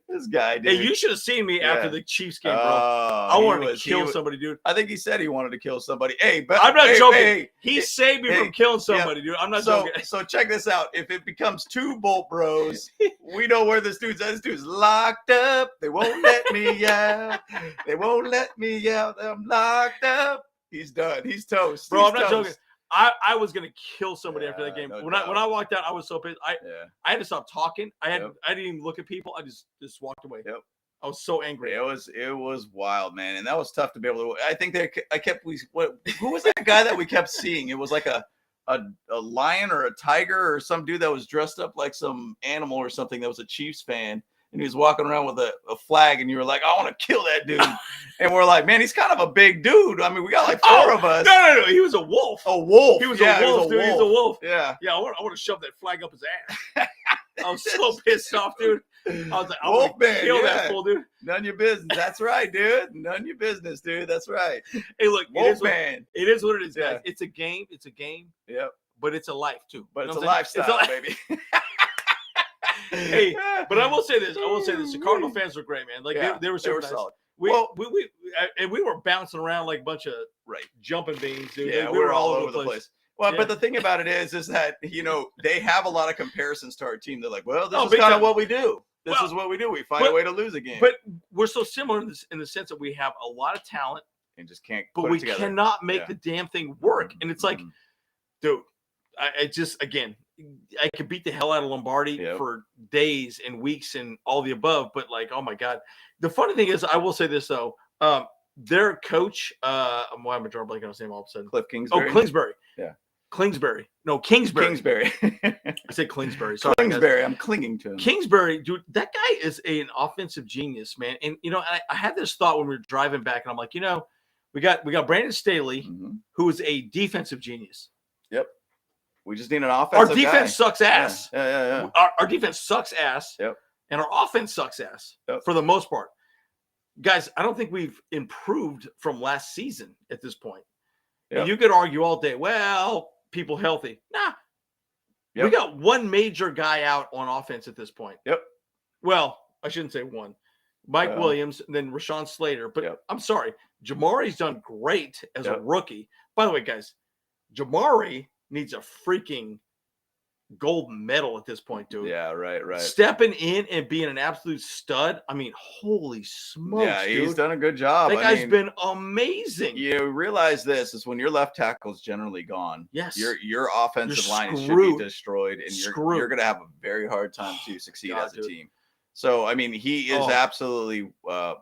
Speaker 2: This guy, dude.
Speaker 1: Hey, you should have seen me after the Chiefs game, bro. I wanted to kill somebody, dude.
Speaker 2: I think he said he wanted to kill somebody. Hey, but
Speaker 1: I'm not joking. He saved me from killing somebody, dude. I'm not joking.
Speaker 2: So check this out. If it becomes two Bolt Bros, we know where this dude's at. This dude's locked up. They won't let me out. They won't let me out. I'm locked up. He's done. He's toast.
Speaker 1: Bro, I'm not joking. I was gonna kill somebody after that game. When I walked out, I was so pissed. I had to stop talking. I didn't even look at people. I just walked away.
Speaker 2: Yep.
Speaker 1: I was so angry.
Speaker 2: It was wild, man, and that was tough to be able to. I think who was that guy that we kept seeing? It was like a lion or a tiger or some dude that was dressed up like some animal or something that was a Chiefs fan. And he was walking around with a flag, and you were like, I want to kill that dude. And we're like, man, he's kind of a big dude. I mean, we got like four of us.
Speaker 1: No. He was a wolf.
Speaker 2: A wolf.
Speaker 1: He was a wolf, dude. He's a wolf.
Speaker 2: Yeah.
Speaker 1: Yeah, I want to shove that flag up his ass. I was so pissed off, dude. I was like, I'm going to kill that fool, dude.
Speaker 2: None of your business. That's right, dude. None of your business, dude. That's right.
Speaker 1: Hey, look, it is what it is, guys.
Speaker 2: Yeah.
Speaker 1: It's a game. It's a game.
Speaker 2: Yep.
Speaker 1: But it's a life, too.
Speaker 2: But it's a lifestyle, baby.
Speaker 1: Hey, but I will say this. The Cardinal fans were great, man. Like, they were super nice.
Speaker 2: Solid.
Speaker 1: We were bouncing around like a bunch of jumping beans, dude.
Speaker 2: Yeah, we were all over the place. Well, but the thing about it is that, they have a lot of comparisons to our team. They're like, well, this is kind of what we do. This is what we do. We find a way to lose a game.
Speaker 1: But we're so similar in the sense that we have a lot of talent.
Speaker 2: And just can't
Speaker 1: put it together. Cannot make the damn thing work. And it's like, dude, I just, again, I could beat the hell out of Lombardi for days and weeks and all the above. But like, oh my God. The funny thing is, I will say this though. Their coach, why am I drawing a blank on his name all of a sudden?
Speaker 2: Cliff Kingsbury.
Speaker 1: Oh, Kingsbury.
Speaker 2: Yeah.
Speaker 1: Kingsbury. No, Kingsbury.
Speaker 2: Kingsbury.
Speaker 1: I said Kingsbury. Sorry,
Speaker 2: Kingsbury. I'm clinging to him.
Speaker 1: Kingsbury, dude, that guy is an offensive genius, man. And I had this thought when we were driving back, and I'm like, we got Brandon Staley, who is a defensive genius.
Speaker 2: Yep. We just need an offensive
Speaker 1: Our defense sucks ass.
Speaker 2: Yeah.
Speaker 1: Our defense sucks ass.
Speaker 2: Yep.
Speaker 1: And our offense sucks ass for the most part. Guys, I don't think we've improved from last season at this point. Yep. You could argue all day, well, people healthy. Nah. Yep. We got one major guy out on offense at this point.
Speaker 2: Yep.
Speaker 1: Well, I shouldn't say one. Mike Williams, and then Rashawn Slater. But I'm sorry. Jamari's done great as a rookie. By the way, guys, Jamari needs a freaking gold medal at this point, dude.
Speaker 2: Yeah, right.
Speaker 1: Stepping in and being an absolute stud. I mean, holy smokes,
Speaker 2: yeah, he's done a good job.
Speaker 1: That guy's been amazing.
Speaker 2: You realize this is when your left tackle is generally gone.
Speaker 1: Yes.
Speaker 2: Your offensive line should be destroyed, and you're going to have a very hard time to succeed as a team. So, I mean, he is absolutely a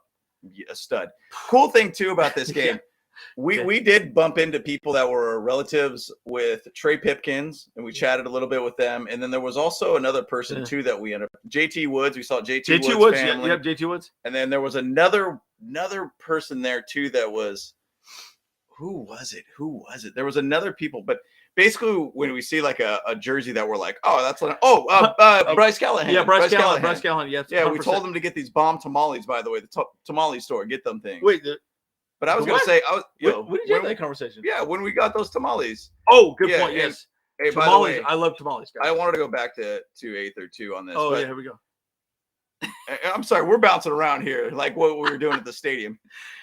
Speaker 2: stud. Cool thing, too, about this game. We did bump into people that were relatives with Trey Pipkins, and we chatted a little bit with them. And then there was also another person too that we ended up. JT Woods, we saw JT Woods family.
Speaker 1: Yeah, JT Woods.
Speaker 2: And then there was another person there too that was, who was it? There was another people, but basically when we see like a jersey that we're like, oh, that's like, Bryce Callahan.
Speaker 1: Yeah, Bryce Callahan. Yeah,
Speaker 2: yeah. We told them to get these bomb tamales. By the way, the tamale store, get them things.
Speaker 1: Wait.
Speaker 2: But I was going to say,
Speaker 1: when did you have that conversation?
Speaker 2: Yeah, when we got those tamales.
Speaker 1: Oh, good point. Yes.
Speaker 2: Hey,
Speaker 1: tamales,
Speaker 2: by the way,
Speaker 1: I love tamales, guys.
Speaker 2: I wanted to go back to 8th or 2 on this.
Speaker 1: Oh, yeah, here we go.
Speaker 2: I'm sorry, we're bouncing around here like what we were doing at the stadium.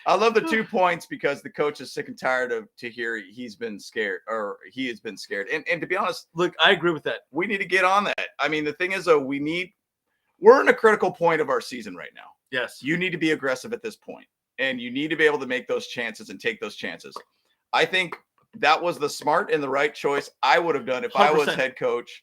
Speaker 2: I love the 2 points because the coach is sick and tired to hear he has been scared. And to be honest,
Speaker 1: look, I agree with that.
Speaker 2: We need to get on that. I mean, the thing is, though, we're in a critical point of our season right now.
Speaker 1: Yes.
Speaker 2: You need to be aggressive at this point. And you need to be able to make those chances and take those chances. I think that was the smart and the right choice I would have done if 100%. I was head coach.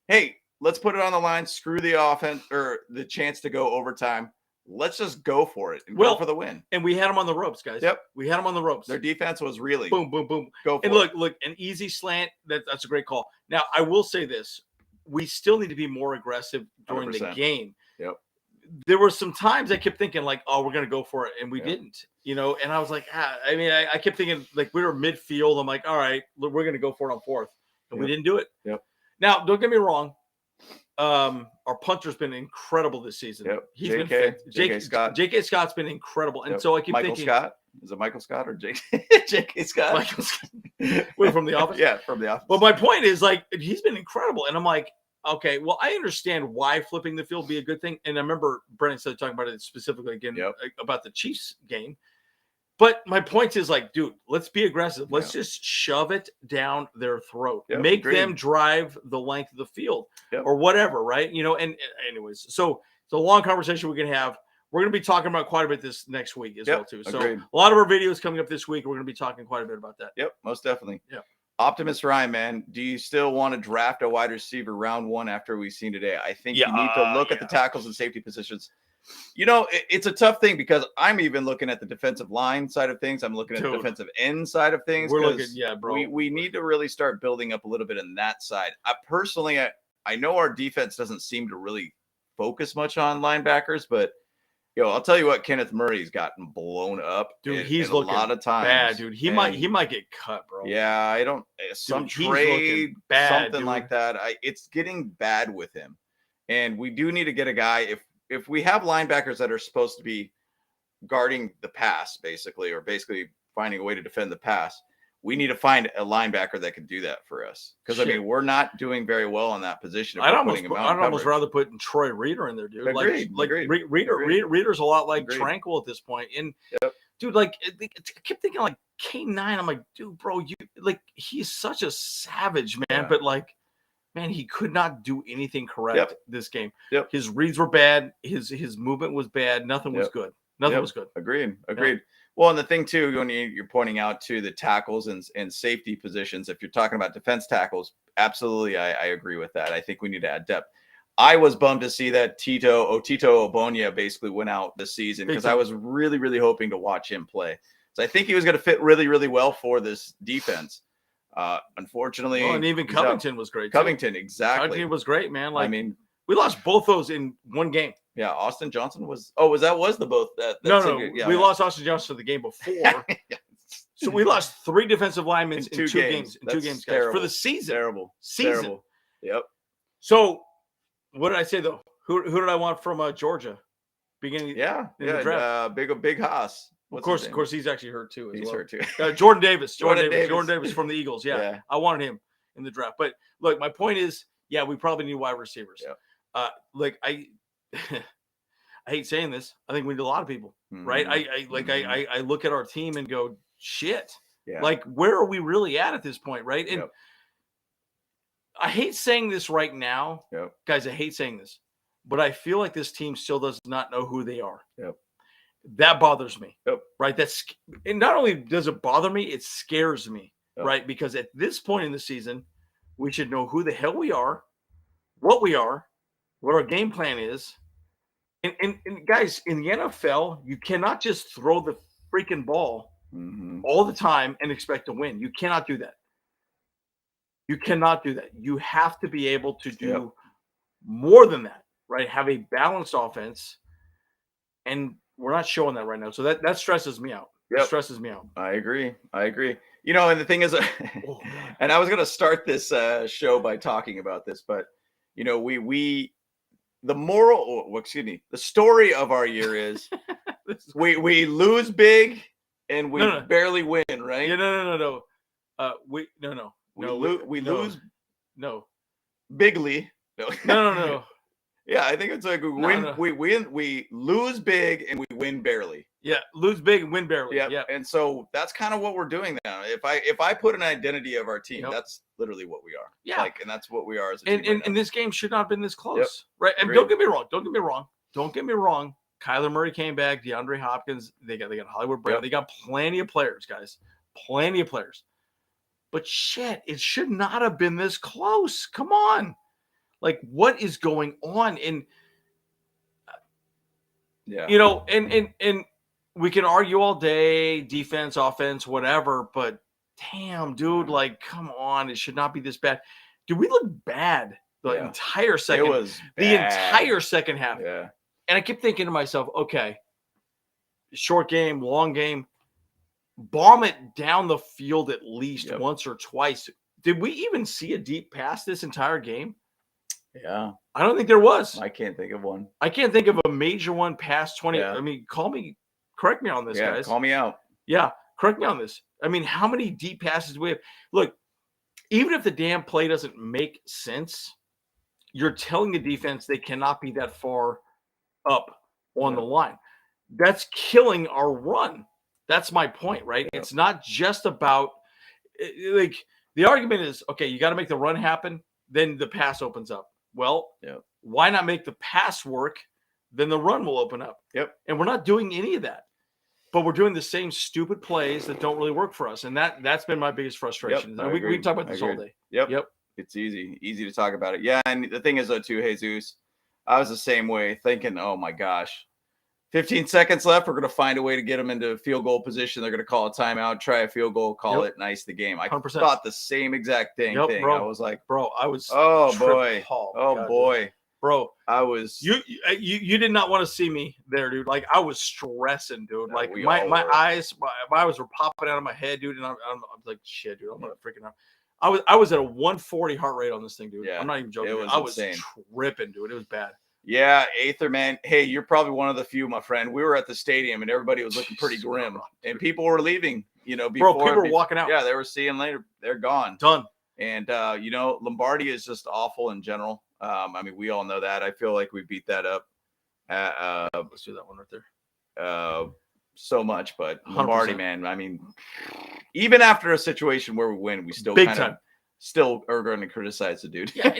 Speaker 2: Hey, let's put it on the line. Screw the offense or the chance to go overtime. Let's just go for it and go for the win.
Speaker 1: And we had them on the ropes, guys.
Speaker 2: Yep.
Speaker 1: We had them on the ropes.
Speaker 2: Their defense was really
Speaker 1: boom, boom, boom.
Speaker 2: Go for
Speaker 1: it.
Speaker 2: And
Speaker 1: look, an easy slant. That's a great call. Now, I will say this. We still need to be more aggressive during 100%. The game.
Speaker 2: Yep.
Speaker 1: There were some times I kept thinking like, oh, we're going to go for it. And we didn't, and I was like, I kept thinking like we were midfield. I'm like, all right, we're going to go for it on 4th. And we didn't do it.
Speaker 2: Yep.
Speaker 1: Now, don't get me wrong. Our punter's been incredible this season.
Speaker 2: Yep.
Speaker 1: He's been J.K. Scott. J.K. Scott's been incredible. And so I keep thinking.
Speaker 2: Scott? Is it Michael Scott or J.K. Scott? Michael Scott.
Speaker 1: Wait, from The Office?
Speaker 2: Yeah, from The Office.
Speaker 1: But my point is like, he's been incredible. And I'm like, okay, well, I understand why flipping the field be a good thing. And I remember Brennan started talking about it specifically again about the Chiefs game. But my point is like, dude, let's be aggressive. Let's just shove it down their throat. Make them drive the length of the field or whatever, right? And anyways, so it's a long conversation we can have. We're going to be talking about quite a bit this next week as well, too. So a lot of our videos coming up this week. We're going to be talking quite a bit about that.
Speaker 2: Yep, most definitely.
Speaker 1: Yeah.
Speaker 2: Optimus Ryan, man, do you still want to draft a wide receiver round 1 after we've seen today? I think you need to look at the tackles and safety positions. It's a tough thing because I'm even looking at the defensive line side of things. I'm looking at the defensive end side of things.
Speaker 1: We're looking, bro.
Speaker 2: We need to really start building up a little bit in that side. Personally, I know our defense doesn't seem to really focus much on linebackers, but I'll tell you what, Kenneth Murray's gotten blown up.
Speaker 1: Dude, he's looking
Speaker 2: a lot of times.
Speaker 1: Bad, dude. He might get cut, bro.
Speaker 2: Yeah, I don't. Some trade, something like that. It's getting bad with him. And we do need to get a guy. If we have linebackers that are supposed to be guarding the pass, basically, or basically finding a way to defend the pass, we need to find a linebacker that can do that for us. Because I mean, we're not doing very well on that position.
Speaker 1: I'd almost rather put Troy Reader in there, dude.
Speaker 2: Agreed.
Speaker 1: Reader's a lot like Tranquil at this point. And dude, like I kept thinking like K9. I'm like, dude, bro, he's such a savage, man. But like, man, he could not do anything correct this game. His reads were bad. His movement was bad. Nothing was good. Nothing was good.
Speaker 2: Agreed. Well, and the thing too, when you're pointing out to the tackles and safety positions, if you're talking about defense tackles, absolutely, I agree with that. I think we need to add depth. I was bummed to see that Tito Obonia basically went out this season because I was really, really hoping to watch him play. So I think he was going to fit really, really well for this defense. Unfortunately,
Speaker 1: and even Covington was great.
Speaker 2: Covington, exactly.
Speaker 1: Covington was great, man. Like, I mean, we lost both those in one game.
Speaker 2: Yeah, Austin Johnson was. Oh, was the both?
Speaker 1: We lost Austin Johnson for the game before. So we lost 3 defensive linemen in two games. In 2 games, guys, for the season.
Speaker 2: Terrible. Yep.
Speaker 1: So, what did I say though? Who did I want from Georgia? Beginning.
Speaker 2: The draft. Big Haas.
Speaker 1: Of course, he's actually hurt too.
Speaker 2: He's hurt too.
Speaker 1: Jordan Davis from the Eagles. Yeah, I wanted him in the draft. But look, my point is, we probably need wide receivers.
Speaker 2: Yeah.
Speaker 1: I hate saying this. I think we need a lot of people, right? I look at our team and go, shit. Yeah. Like, where are we really at this point, right? And I hate saying this right now, guys. I hate saying this, but I feel like this team still does not know who they are. That bothers me, right? And not only does it bother me, it scares me, right? Because at this point in the season, we should know who the hell we are, what our game plan is. And guys, in the NFL, you cannot just throw the freaking ball all the time and expect to win. You cannot do that. You have to be able to do more than that, right? Have a balanced offense. And we're not showing that right now. So that stresses me out. It stresses me out.
Speaker 2: I agree. You know, and the thing is, and I was going to start this show by talking about this, but, you know, the story of our year is we lose big and we barely win, right?
Speaker 1: No.
Speaker 2: We lose bigly.
Speaker 1: No.
Speaker 2: Yeah, I think it's like we lose big and we win barely.
Speaker 1: Yeah, lose big and win barely.
Speaker 2: Yeah. And so that's kind of what we're doing now. If I put an identity of our team, that's literally what we are. Yeah. And that's what we are as a team.
Speaker 1: And this game should not have been this close. Right. And don't get me wrong. Kyler Murray came back, DeAndre Hopkins, they got Hollywood Brown. They got plenty of players, guys. Plenty of players. But shit, it should not have been this close. Come on. Like, what is going on? And you know, and we can argue all day, defense, offense, whatever, but damn, dude, like, come on, it should not be this bad. Dude, we look bad the entire second.
Speaker 2: It was bad.
Speaker 1: The entire second half.
Speaker 2: Yeah.
Speaker 1: And I kept thinking to myself, okay, short game, long game, bomb it down the field at least once or twice. Did we even see a deep pass this entire game?
Speaker 2: Yeah.
Speaker 1: I don't think there was.
Speaker 2: I can't think of one.
Speaker 1: I can't think of a major one past 20.
Speaker 2: Yeah.
Speaker 1: I mean, correct me on this, guys.
Speaker 2: Call me out.
Speaker 1: Yeah, correct me on this. I mean, how many deep passes do we have? Look, even if the damn play doesn't make sense, you're telling the defense they cannot be that far up on the line. That's killing our run. That's my point, right? It's not just about like the argument is, okay, you got to make the run happen, then the pass opens up. Well, why not make the pass work? Then the run will open up. And we're not doing any of that, but we're doing the same stupid plays that don't really work for us. And that's been my biggest frustration. We can talk about this all day.
Speaker 2: Yep. It's easy to talk about it. Yeah. And the thing is though too, Jesus, I was the same way thinking, oh my gosh, 15 seconds left. We're going to find a way to get them into field goal position. They're going to call a timeout, try a field goal, call it, nice the game. I 100%. Thought the same exact thing.
Speaker 1: Bro.
Speaker 2: I was like,
Speaker 1: oh
Speaker 2: boy.
Speaker 1: Bro,
Speaker 2: I was.
Speaker 1: You did not want to see me there, dude. Like I was stressing, dude. Like my eyes were popping out of my head, dude. And I'm like, shit, dude. I'm gonna freaking out. I was at a 140 heart rate on this thing, dude.
Speaker 2: Yeah,
Speaker 1: I'm not even joking.
Speaker 2: it was
Speaker 1: I was
Speaker 2: insane.
Speaker 1: tripping, dude. It was bad.
Speaker 2: Yeah, Aether, man. Hey, you're probably one of the few, my friend. We were at the stadium and everybody was looking pretty grim, and people were leaving. Before
Speaker 1: people were walking out.
Speaker 2: Yeah, they were seeing later. They're gone.
Speaker 1: Done.
Speaker 2: And Lombardi is just awful in general. I mean, we all know that. I feel like we beat that up.
Speaker 1: Let's do that one right there.
Speaker 2: So much, but
Speaker 1: 100%.
Speaker 2: Lombardi, man. I mean, even after a situation where we win, we still still are going to criticize the dude.
Speaker 1: Yeah,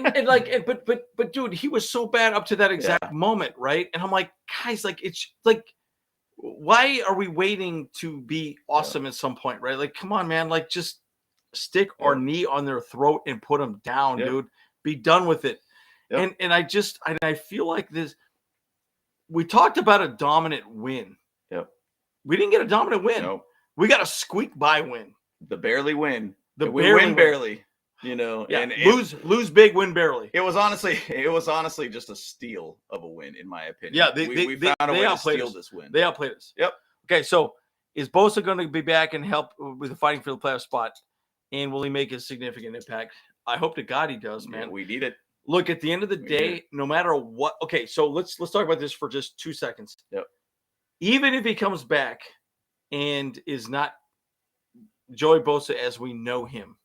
Speaker 1: but dude, he was so bad up to that exact moment, right? And I'm like, guys, like it's like, why are we waiting to be awesome at some point, right? Like, come on, man, like just stick our knee on their throat and put them down, dude. Be done with it. And I feel like this. We talked about a dominant win.
Speaker 2: Yep.
Speaker 1: We didn't get a dominant win.
Speaker 2: Nope.
Speaker 1: We got a squeak by win.
Speaker 2: The barely win.
Speaker 1: We
Speaker 2: win barely.
Speaker 1: And lose big, win barely.
Speaker 2: It was honestly just a steal of a win, in my opinion.
Speaker 1: Yeah,
Speaker 2: we found a way to steal this win.
Speaker 1: They outplayed us.
Speaker 2: Yep.
Speaker 1: Okay, so is Bosa going to be back and help with the fighting for the playoff spot? And will he make a significant impact? I hope to God he does, man.
Speaker 2: Yeah, we need it.
Speaker 1: Look, at the end of the day, no matter what. Okay, so let's talk about this for just 2 seconds.
Speaker 2: Yep.
Speaker 1: Even if he comes back and is not Joey Bosa as we know him,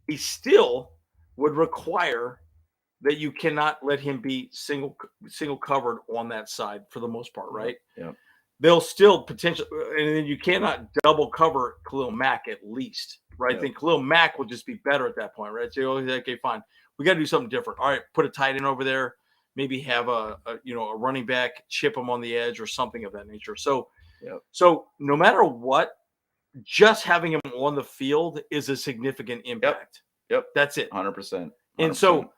Speaker 1: he still would require that you cannot let him be single covered on that side for the most part, right?
Speaker 2: Yeah.
Speaker 1: They'll still potentially, and then you cannot double cover Khalil Mack at least, right?
Speaker 2: Yep.
Speaker 1: I think Khalil Mack will just be better at that point, right? So, okay, fine. We got to do something different. All right, put a tight end over there. Maybe have a running back, chip him on the edge or something of that nature. So, so no matter what, just having him on the field is a significant impact.
Speaker 2: Yep.
Speaker 1: That's it.
Speaker 2: 100%.
Speaker 1: And so,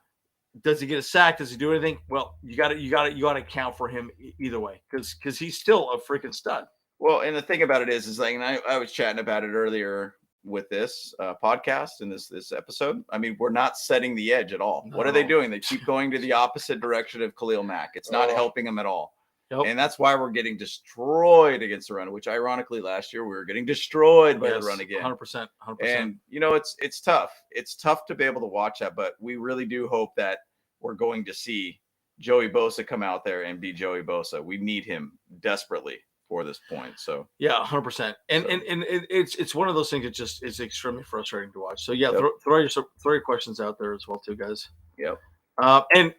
Speaker 1: does he get a sack? Does he do anything? Well, you got to account for him either way because he's still a freaking stud.
Speaker 2: Well, and the thing about it is like, and I was chatting about it earlier with this podcast and this episode. I mean, we're not setting the edge at all. No. What are they doing? They keep going to the opposite direction of Khalil Mack. It's not helping them at all. Yep. And that's why we're getting destroyed against the run, which ironically last year we were getting destroyed by the run again.
Speaker 1: 100%.
Speaker 2: And, it's tough. It's tough to be able to watch that, but we really do hope that we're going to see Joey Bosa come out there and be Joey Bosa. We need him desperately for this point. So,
Speaker 1: yeah, 100%. And it's one of those things that just is extremely frustrating to watch. So, yeah, throw your questions out there as well, too, guys.
Speaker 2: Yep.
Speaker 1: And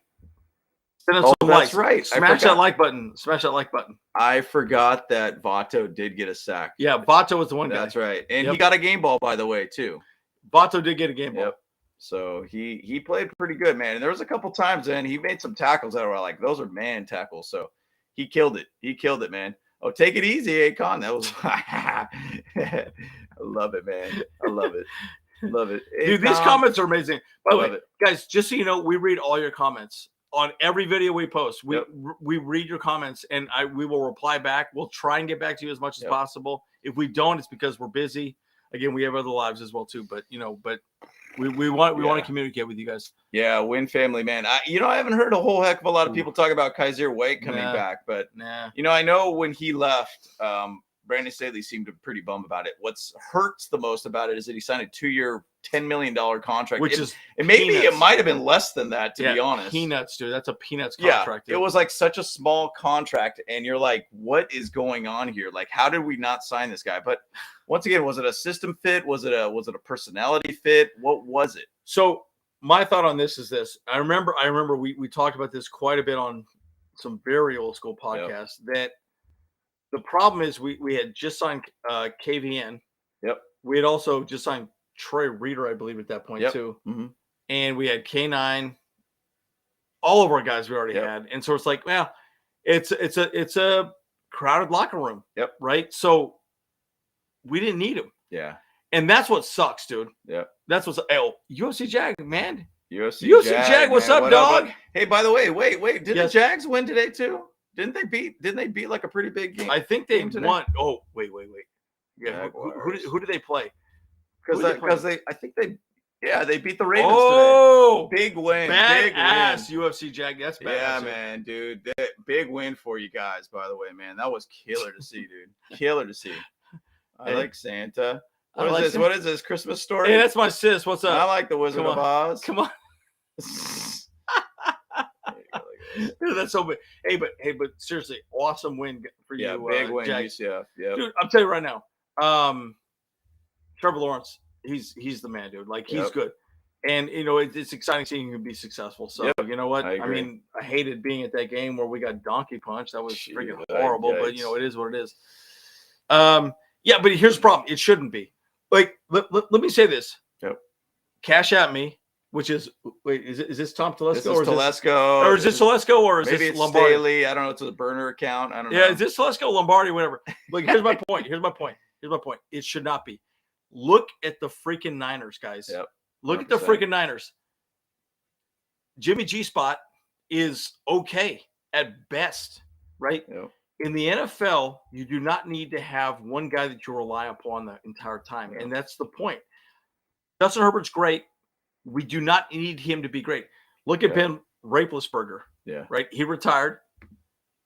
Speaker 1: send us some likes.
Speaker 2: Right.
Speaker 1: Smash that like button. Smash that like button.
Speaker 2: I forgot that Vato did get a sack.
Speaker 1: Yeah, Vato was the one guy.
Speaker 2: That's right. And he got a game ball, by the way, too.
Speaker 1: Vato did get a game ball.
Speaker 2: Yep. So he played pretty good, man. And there was a couple times then he made some tackles that were like, those are man tackles. So he killed it. He killed it, man. Oh, take it easy, Akon. That was I love it, man. I love it. Love it.
Speaker 1: Dude, these comments are amazing. By the way, guys, just so you know, we read all your comments on every video we post. We read your comments and we will reply back. We'll try and get back to you as much as possible. If we don't, it's because we're busy. Again, we have other lives as well too, but we want to communicate with you guys. Yeah,
Speaker 2: win family, man. I haven't heard a whole heck of a lot of people talk about Kaiser White coming back, but I know when he left, Brandon Staley seemed pretty bummed about it. What's hurts the most about it is that he signed a 2-year, $10 million contract,
Speaker 1: which is
Speaker 2: maybe it might have been less than that, to be honest.
Speaker 1: Peanuts, dude. That's a peanuts contract.
Speaker 2: Yeah, it was like such a small contract, and you're like, what is going on here? Like, how did we not sign this guy? But once again, was it a system fit? Was it a personality fit? What was it?
Speaker 1: So my thought on this is this. I remember we talked about this quite a bit on some very old school podcasts that the problem is we had just signed KVN.
Speaker 2: Yep.
Speaker 1: We had also just signed Troy Reader, I believe, at that point too.
Speaker 2: Mm-hmm.
Speaker 1: And we had K9. All of our guys we already had. And so it's like, well, it's a crowded locker room.
Speaker 2: Yep.
Speaker 1: Right. So we didn't need him.
Speaker 2: Yeah.
Speaker 1: And that's what sucks, dude.
Speaker 2: Yeah.
Speaker 1: That's what's UFC Jag, man.
Speaker 2: UFC
Speaker 1: Jag, what's up, dog?
Speaker 2: Hey, by the way, wait. Did the Jags win today too? Didn't they beat like a pretty big game?
Speaker 1: I think they won. Oh, wait. Yeah, who did they play?
Speaker 2: Because they beat the Ravens
Speaker 1: today.
Speaker 2: Big win.
Speaker 1: Big ass UFC Jag. That's bad.
Speaker 2: Yeah, man, dude. Big win for you guys, by the way, man. That was killer to see, dude. Killer to see. I like Santa. What is this Christmas story?
Speaker 1: Hey, that's my sis. What's up?
Speaker 2: I like the Wizard of Oz.
Speaker 1: Come on. Dude, that's so big. Hey, but seriously, awesome win for you.
Speaker 2: Yeah, big win,
Speaker 1: Jack.
Speaker 2: UCF. Yeah,
Speaker 1: dude, I'll tell you right now. Trevor Lawrence, he's the man, dude. Like he's good, and it's exciting seeing him be successful. So you know what? I mean, I hated being at that game where we got donkey punched. That was freaking horrible. But it is what it is. Yeah, but here's the problem. It shouldn't be. Like, let me say this.
Speaker 2: Yep.
Speaker 1: Cash at me. Which is is this Tom Telesco?
Speaker 2: This is Telesco.
Speaker 1: Or is this Telesco or is
Speaker 2: maybe
Speaker 1: this
Speaker 2: it's
Speaker 1: Lombardi?
Speaker 2: Staley. I don't know. It's a burner account. I don't know.
Speaker 1: Yeah, is this Telesco, Lombardi, whatever? Like, here's my point. It should not be. Look at the freaking Niners, guys.
Speaker 2: Yep. 100%.
Speaker 1: Look at the freaking Niners. Jimmy G spot is okay at best, right?
Speaker 2: Yep.
Speaker 1: In the NFL, you do not need to have one guy that you rely upon the entire time, and that's the point. Justin Herbert's great. We do not need him to be great. Look at Ben Roethlisberger.
Speaker 2: Yeah.
Speaker 1: Right. He retired,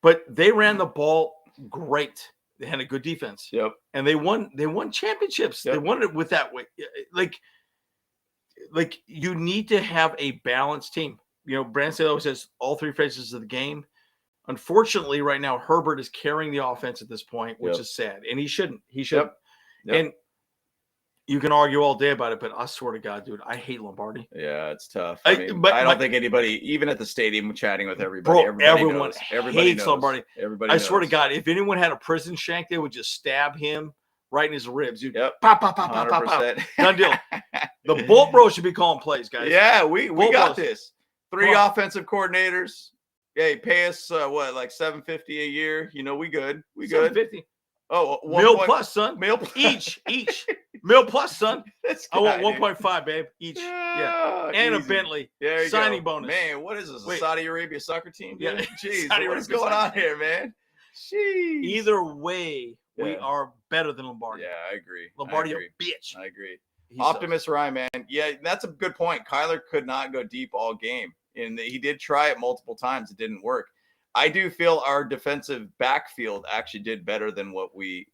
Speaker 1: but they ran the ball great. They had a good defense.
Speaker 2: Yep.
Speaker 1: And they won championships. Yep. They won it with that way. Like you need to have a balanced team. Brandon Staley always says all three phases of the game. Unfortunately, right now, Herbert is carrying the offense at this point, which is sad. And he shouldn't. Yep. And you can argue all day about it, but I swear to God, dude, I hate Lombardi.
Speaker 2: Yeah, it's tough. I don't think anybody, even at the stadium, chatting with everybody,
Speaker 1: everyone hates
Speaker 2: knows.
Speaker 1: Lombardi.
Speaker 2: Everybody
Speaker 1: I swear to God, if anyone had a prison shank, they would just stab him right in his ribs. You'd pop, pop, pop, pop, pop, pop. Done deal. The Bolt Bros should be calling plays, guys.
Speaker 2: Yeah, we got this. 3 offensive coordinators. Hey, pay us like $750 a year. We good. We good.
Speaker 1: $750.
Speaker 2: Oh,
Speaker 1: meal plus, son.
Speaker 2: Meal
Speaker 1: each. Meal plus, son.
Speaker 2: I
Speaker 1: want 1.5, babe. Each. Yeah. And
Speaker 2: easy.
Speaker 1: A Bentley.
Speaker 2: There you
Speaker 1: signing
Speaker 2: go.
Speaker 1: bonus.
Speaker 2: Man, what is this? A Saudi Arabia soccer team?
Speaker 1: Yeah.
Speaker 2: Jeez. What is going on here, man? Jeez.
Speaker 1: Either way, we are better than Lombardi.
Speaker 2: Yeah, I agree.
Speaker 1: Lombardi a bitch.
Speaker 2: I agree. Optimus Ryan, man. Yeah, that's a good point. Kyler could not go deep all game. And he did try it multiple times. It didn't work. I do feel our defensive backfield actually did better than what we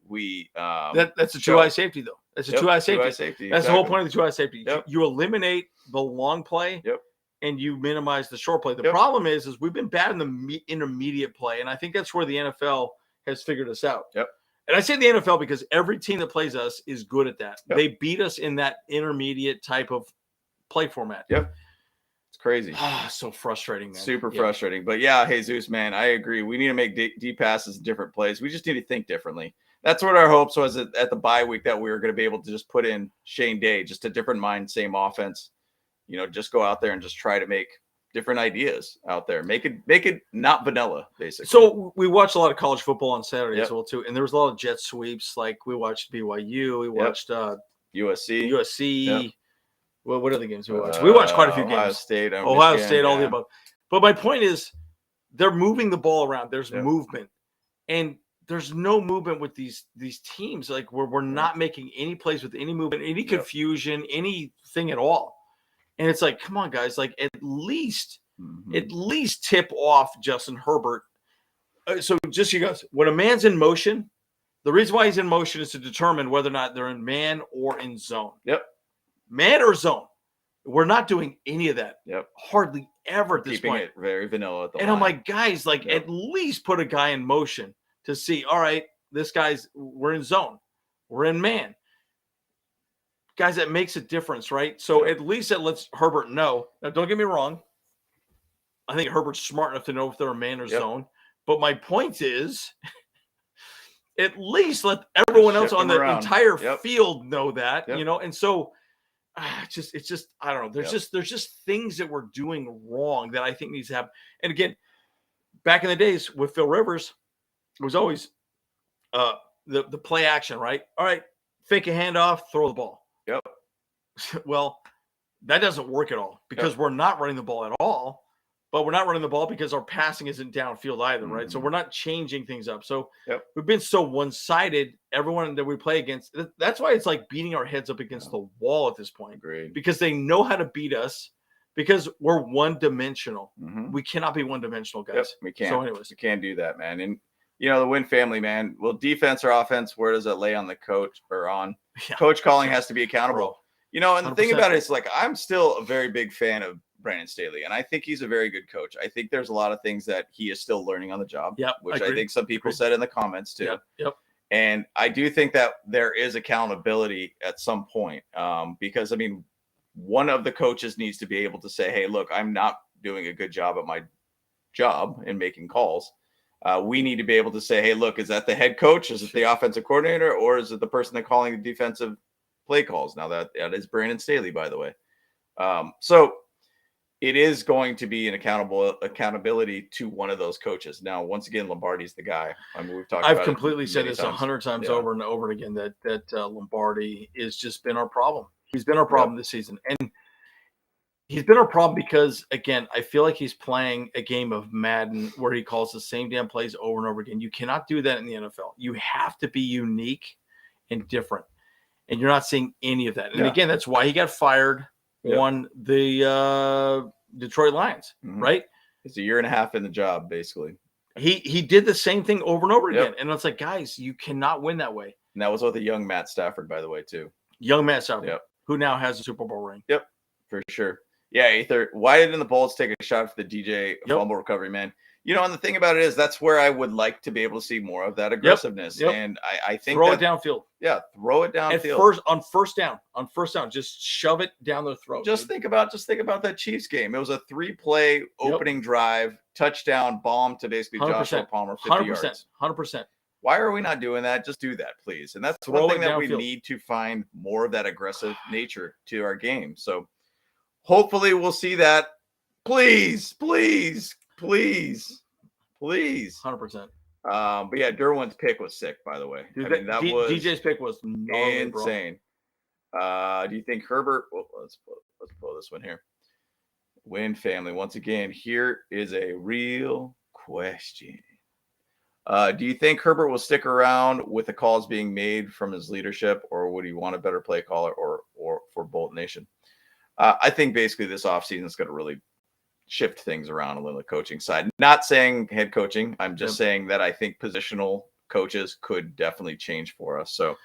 Speaker 1: that's a two-eye safety, though. That's a two-eye safety. That's the whole point of the two-eye safety.
Speaker 2: Yep.
Speaker 1: You eliminate the long play and you minimize the short play. The problem is we've been bad in the intermediate play, and I think that's where the NFL has figured us out.
Speaker 2: Yep.
Speaker 1: And I say the NFL because every team that plays us is good at that. Yep. They beat us in that intermediate type of play format.
Speaker 2: Yep. Crazy.
Speaker 1: So frustrating, man.
Speaker 2: Super frustrating. But yeah, Jesus, man, I agree. We need to make deep passes in different plays. We just need to think differently. That's what our hopes was at the bye week, that we were going to be able to just put in Shane Day, just a different mind, same offense. Just go out there and just try to make different ideas out there. Make it not vanilla, basically.
Speaker 1: So we watched a lot of college football on Saturday as well too, and there was a lot of jet sweeps. Like we watched BYU, we watched USC.
Speaker 2: Yep.
Speaker 1: Well, what other games we watched? We watched quite a few
Speaker 2: Ohio
Speaker 1: games.
Speaker 2: State,
Speaker 1: all the above. But my point is, they're moving the ball around. There's movement, and there's no movement with these teams. Like we're not making any plays with any movement, any confusion, anything at all. And it's like, come on, guys! Like at least tip off Justin Herbert. So just you guys, when a man's in motion, the reason why he's in motion is to determine whether or not they're in man or in zone.
Speaker 2: Yep.
Speaker 1: Man or zone. We're not doing any of that.
Speaker 2: Yep.
Speaker 1: Hardly ever at this point.
Speaker 2: Keeping it very vanilla at the
Speaker 1: line. I'm like, guys, at least put a guy in motion to see, all right, we're in zone. We're in man. Guys, that makes a difference, right? So at least that lets Herbert know. Now, don't get me wrong. I think Herbert's smart enough to know if they're a man or zone. But my point is, at least let everyone else on the entire field know that, and so it's just I don't know. There's just things that we're doing wrong that I think needs to happen. And again, back in the days with Phil Rivers, it was always the play action, right? All right, fake a handoff, throw the ball.
Speaker 2: Yep.
Speaker 1: Well, that doesn't work at all because we're not running the ball at all. But we're not running the ball because our passing isn't downfield either, right? So we're not changing things up. So we've been so one-sided, everyone that we play against. That's why it's like beating our heads up against the wall at this point.
Speaker 2: Agreed.
Speaker 1: Because they know how to beat us because we're one-dimensional. We cannot be one-dimensional, guys.
Speaker 2: Yep, we can't.
Speaker 1: So anyways.
Speaker 2: We can't do that, man. And the Wynn family, man. Well, defense or offense, where does it lay on the coach or on
Speaker 1: Yeah.
Speaker 2: coach calling has to be accountable?
Speaker 1: Bro.
Speaker 2: And the thing about it is, like, I'm still a very big fan of Brandon Staley, and I think he's a very good coach. I think there's a lot of things that he is still learning on the job, which I think some people said in the comments too.
Speaker 1: Yep.
Speaker 2: And I do think that there is accountability at some point, because, I mean, one of the coaches needs to be able to say, hey, look, I'm not doing a good job at my job in making calls. We need to be able to say, hey, look, is that the head coach? Is it the offensive coordinator? Or is it the person that calling the defensive play calls? Now that is Brandon Staley, by the way. So it is going to be an accountability to one of those coaches. Now, once again, Lombardi's the guy. I mean,
Speaker 1: I've completely said this 100 times over and over again that Lombardi has just been our problem. He's been our problem this season. And he's been our problem because, again, I feel like he's playing a game of Madden where he calls the same damn plays over and over again. You cannot do that in the NFL. You have to be unique and different. And you're not seeing any of that. And again, that's why he got fired on the Detroit Lions, right?
Speaker 2: It's a year and a half in the job, basically.
Speaker 1: He did the same thing over and over again. And it's like, guys, you cannot win that way.
Speaker 2: And that was with a young Matt Stafford, by the way, too.
Speaker 1: Young Matt Stafford, who now has a Super Bowl ring.
Speaker 2: Yep, for sure. Yeah, Ether. Why didn't the Bulls take a shot for the DJ fumble recovery, man? And the thing about it is that's where I would like to be able to see more of that aggressiveness. And I think
Speaker 1: throw it downfield.
Speaker 2: Yeah, throw it downfield.
Speaker 1: On first down, just shove it down their throat.
Speaker 2: Just think about that Chiefs game. It was a 3-play opening drive, touchdown, bomb to basically Joshua Palmer, 50 yards.
Speaker 1: 100%.
Speaker 2: Why are we not doing that? Just do that, please. And that's one thing that we need to find more of that aggressive nature to our game. So hopefully we'll see that. Please. 100%. But yeah, Derwin's pick was sick, by the way.
Speaker 1: Dude, that was DJ's pick was
Speaker 2: insane. Do you think Herbert? Well, let's pull this one here. Wynn family, once again, here is a real question. Do you think Herbert will stick around with the calls being made from his leadership, or would he want a better play caller, or for Bolt Nation? I think basically this offseason is going to really shift things around a little, the coaching side. Not saying head coaching. I'm just saying that I think positional coaches could definitely change for us. So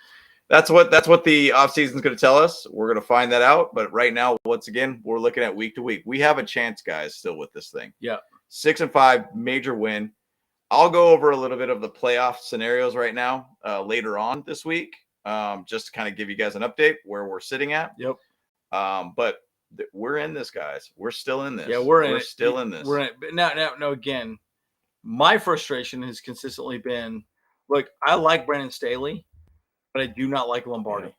Speaker 2: that's what the offseason is going to tell us. We're going to find that out. But right now, once again, we're looking at week to week. We have a chance, guys, still with this thing.
Speaker 1: Yeah.
Speaker 2: 6-5, major win. I'll go over a little bit of the playoff scenarios right now later on this week, just to kind of give you guys an update where we're sitting at.
Speaker 1: Yep.
Speaker 2: But we're in this, guys. We're still in this.
Speaker 1: Yeah, we're
Speaker 2: still in this.
Speaker 1: We're in it. But now, again, my frustration has consistently been, look, I like Brandon Staley, but I do not like Lombardi.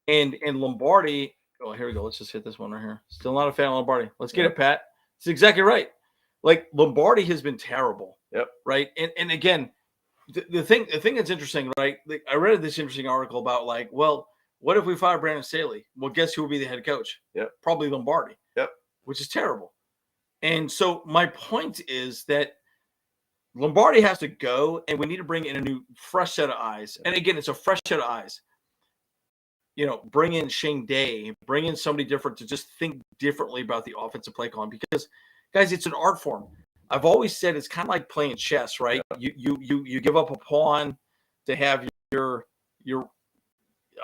Speaker 1: Yeah. And Lombardi, here we go. Let's just hit this one right here. Still not a fan of Lombardi. Let's get it, Pat. It's exactly right. Like, Lombardi has been terrible.
Speaker 2: Yep.
Speaker 1: Right. And again, the thing that's interesting, right? Like, I read this interesting article about, like, well, what if we fire Brandon Staley? Well, guess who will be the head coach?
Speaker 2: Yep.
Speaker 1: Probably Lombardi.
Speaker 2: Yep.
Speaker 1: Which is terrible. And so my point is that Lombardi has to go, and we need to bring in a new, fresh set of eyes. And again, it's a fresh set of eyes. Bring in Shane Day, bring in somebody different to just think differently about the offensive play calling. Because, guys, it's an art form. I've always said it's kind of like playing chess, right? Yeah. You give up a pawn to have your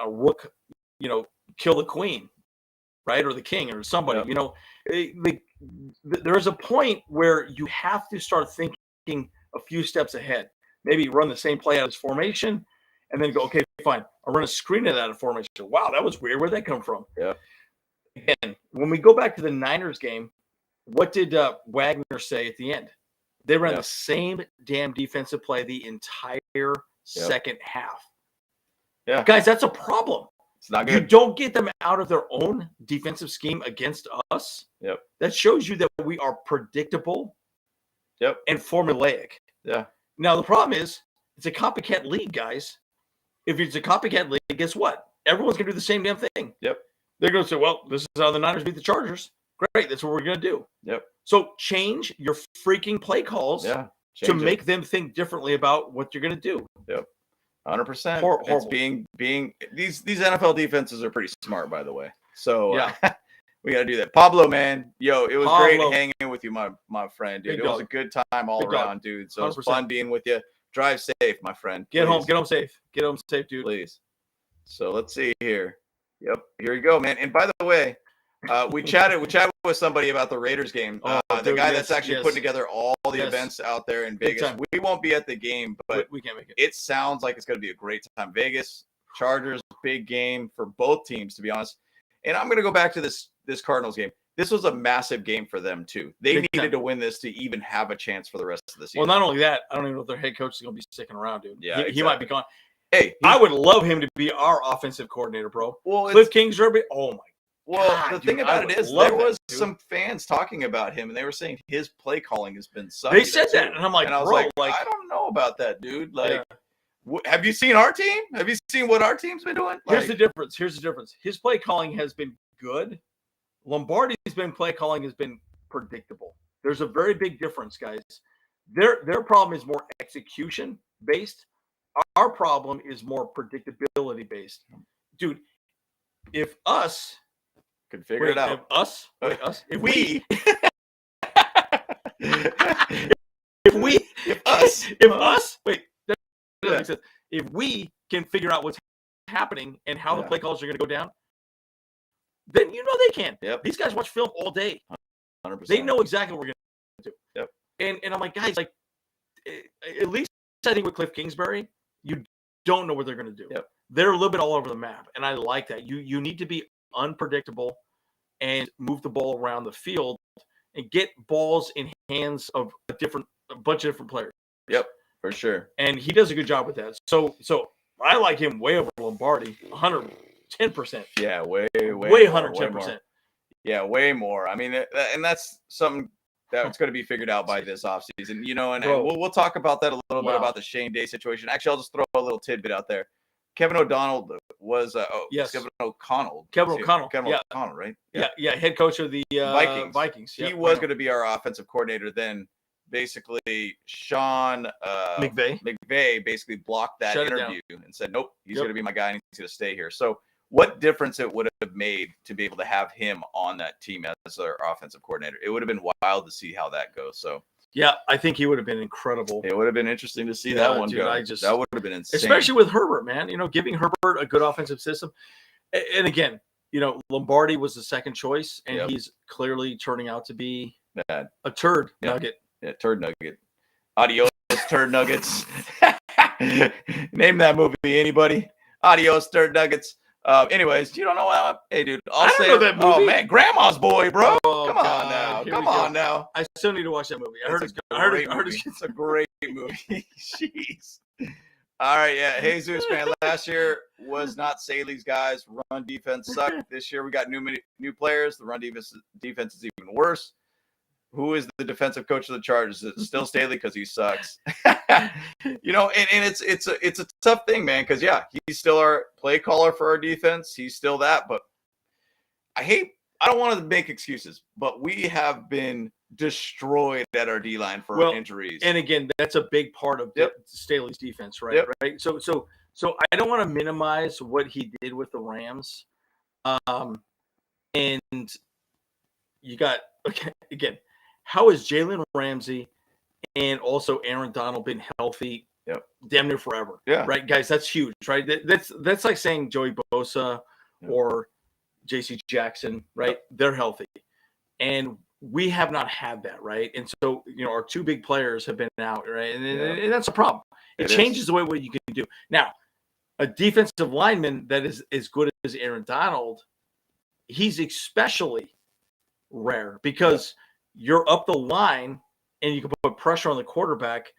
Speaker 1: a rook, kill the queen, right? Or the king or somebody, there's a point where you have to start thinking a few steps ahead. Maybe run the same play out as formation and then go, okay, fine. I'll run a screen of that formation. Wow, that was weird. Where'd that come from?
Speaker 2: Yeah.
Speaker 1: Again, when we go back to the Niners game, what did Wagner say at the end? They ran the same damn defensive play the entire second half.
Speaker 2: Yeah.
Speaker 1: Guys, that's a problem.
Speaker 2: It's not good.
Speaker 1: You don't get them out of their own defensive scheme against us.
Speaker 2: Yep.
Speaker 1: That shows you that we are predictable and formulaic.
Speaker 2: Yeah.
Speaker 1: Now, the problem is it's a copycat league, guys. If it's a copycat league, guess what? Everyone's going to do the same damn thing.
Speaker 2: Yep.
Speaker 1: They're going to say, well, this is how the Niners beat the Chargers. Great. That's what we're going to do.
Speaker 2: Yep.
Speaker 1: So change your freaking play calls to make them think differently about what you're going to do.
Speaker 2: Yep. 100%. It's being these NFL defenses are pretty smart, by the way. So we got to do that. Pablo, man, it was great hanging with you, my friend, dude. It was a good time all around, dude. So it was fun being with you. drive safe, my friend.
Speaker 1: Get home safe. Get home safe, dude.
Speaker 2: Please. So let's see here. Yep, here you go, man. And by the way, we chatted with somebody about the Raiders game. The guy that's actually putting together all the events out there in Vegas. We won't be at the game, but
Speaker 1: we can't make it.
Speaker 2: It sounds like it's going to be a great time. Vegas Chargers, big game for both teams, to be honest. And I'm going to go back to this Cardinals game. This was a massive game for them too. They needed to win this to even have a chance for the rest of the season.
Speaker 1: Well, not only that, I don't even know if their head coach is going to be sticking around, dude.
Speaker 2: Yeah,
Speaker 1: he might be gone.
Speaker 2: Hey,
Speaker 1: I would love him to be our offensive coordinator, bro.
Speaker 2: Well,
Speaker 1: Cliff Kingsbury. Oh my.
Speaker 2: Well,
Speaker 1: God,
Speaker 2: the thing about it is, there was some fans talking about him, and they were saying his play calling has been sucky.
Speaker 1: They said that, and I'm like,
Speaker 2: and I was
Speaker 1: bro,
Speaker 2: I don't know about that, dude. Like, have you seen our team? Have you seen what our team's been doing?
Speaker 1: Here's the difference. His play calling has been good. Lombardi's play calling has been predictable. There's a very big difference, guys. Their problem is more execution based. Our problem is more predictability based. Dude, if us
Speaker 2: could figure it out.
Speaker 1: If we can figure out what's happening and how the play calls are going to go down, then you know they can.
Speaker 2: Yep.
Speaker 1: These guys watch film all day.
Speaker 2: 100%.
Speaker 1: They know exactly what we're going to do.
Speaker 2: Yep.
Speaker 1: And I'm like, guys, like, at least I think with Cliff Kingsbury, you don't know what they're going to do.
Speaker 2: Yep.
Speaker 1: They're a little bit all over the map, and I like that. You need to be unpredictable and move the ball around the field and get balls in hands of a bunch of different players.
Speaker 2: Yep, for sure.
Speaker 1: And he does a good job with that. So I like him way over Lombardi, 110%.
Speaker 2: Yeah, way
Speaker 1: 110%.
Speaker 2: Yeah, way more. I mean, and that's something that's going to be figured out by this offseason, you know, and we'll talk about that a little bit about the Shane Day situation. Actually, I'll just throw a little tidbit out there. Kevin O'Donnell was Kevin O'Connell.
Speaker 1: Kevin O'Connell,
Speaker 2: right?
Speaker 1: Yeah, head coach of the Vikings.
Speaker 2: He was going to be our offensive coordinator then. Basically, Sean McVay basically blocked that interview and said, nope, he's going to be my guy and he's going to stay here. So what difference it would have made to be able to have him on that team as our offensive coordinator? It would have been wild to see how that goes. So
Speaker 1: yeah, I think he would have been incredible.
Speaker 2: It would have been interesting to see that one go. That would have been insane.
Speaker 1: Especially with Herbert, man. You know, giving Herbert a good offensive system. And again, you know, Lombardi was the second choice, and he's clearly turning out to be a turd nugget.
Speaker 2: Yeah, turd nugget. Adios, turd nuggets. Name that movie, anybody? Adios, turd nuggets. Anyways, you don't know how? Hey, dude,
Speaker 1: I don't know that movie.
Speaker 2: Oh man, Grandma's Boy, bro.
Speaker 1: Oh,
Speaker 2: Come on now. Come on now.
Speaker 1: I still need to watch that movie. I heard
Speaker 2: it's a great movie. Jeez. All right, yeah. Jesus, man. Last year was not Staley's guys. Run defense sucked. This year we got new players. The run defense is even worse. Who is the defensive coach of the Chargers? Is it still Staley because he sucks? You know, and it's a tough thing, man, because he's still our play caller for our defense. He's still that, but I don't want to make excuses, but we have been destroyed at our D-line for injuries.
Speaker 1: And again, that's a big part of Staley's defense, right?
Speaker 2: Yep.
Speaker 1: Right. So I don't want to minimize what he did with the Rams. And you got again. How has Jalen Ramsey and also Aaron Donald been healthy damn near forever?
Speaker 2: Yeah.
Speaker 1: Right, guys? That's huge, right? That's like saying Joey Bosa or J.C. Jackson, right? Yep. They're healthy. And we have not had that, right? And so, you know, our two big players have been out, right? And that's a problem. It changes the way what you can do. Now, a defensive lineman that is as good as Aaron Donald, he's especially rare because you're up the line and you can put pressure on the quarterback.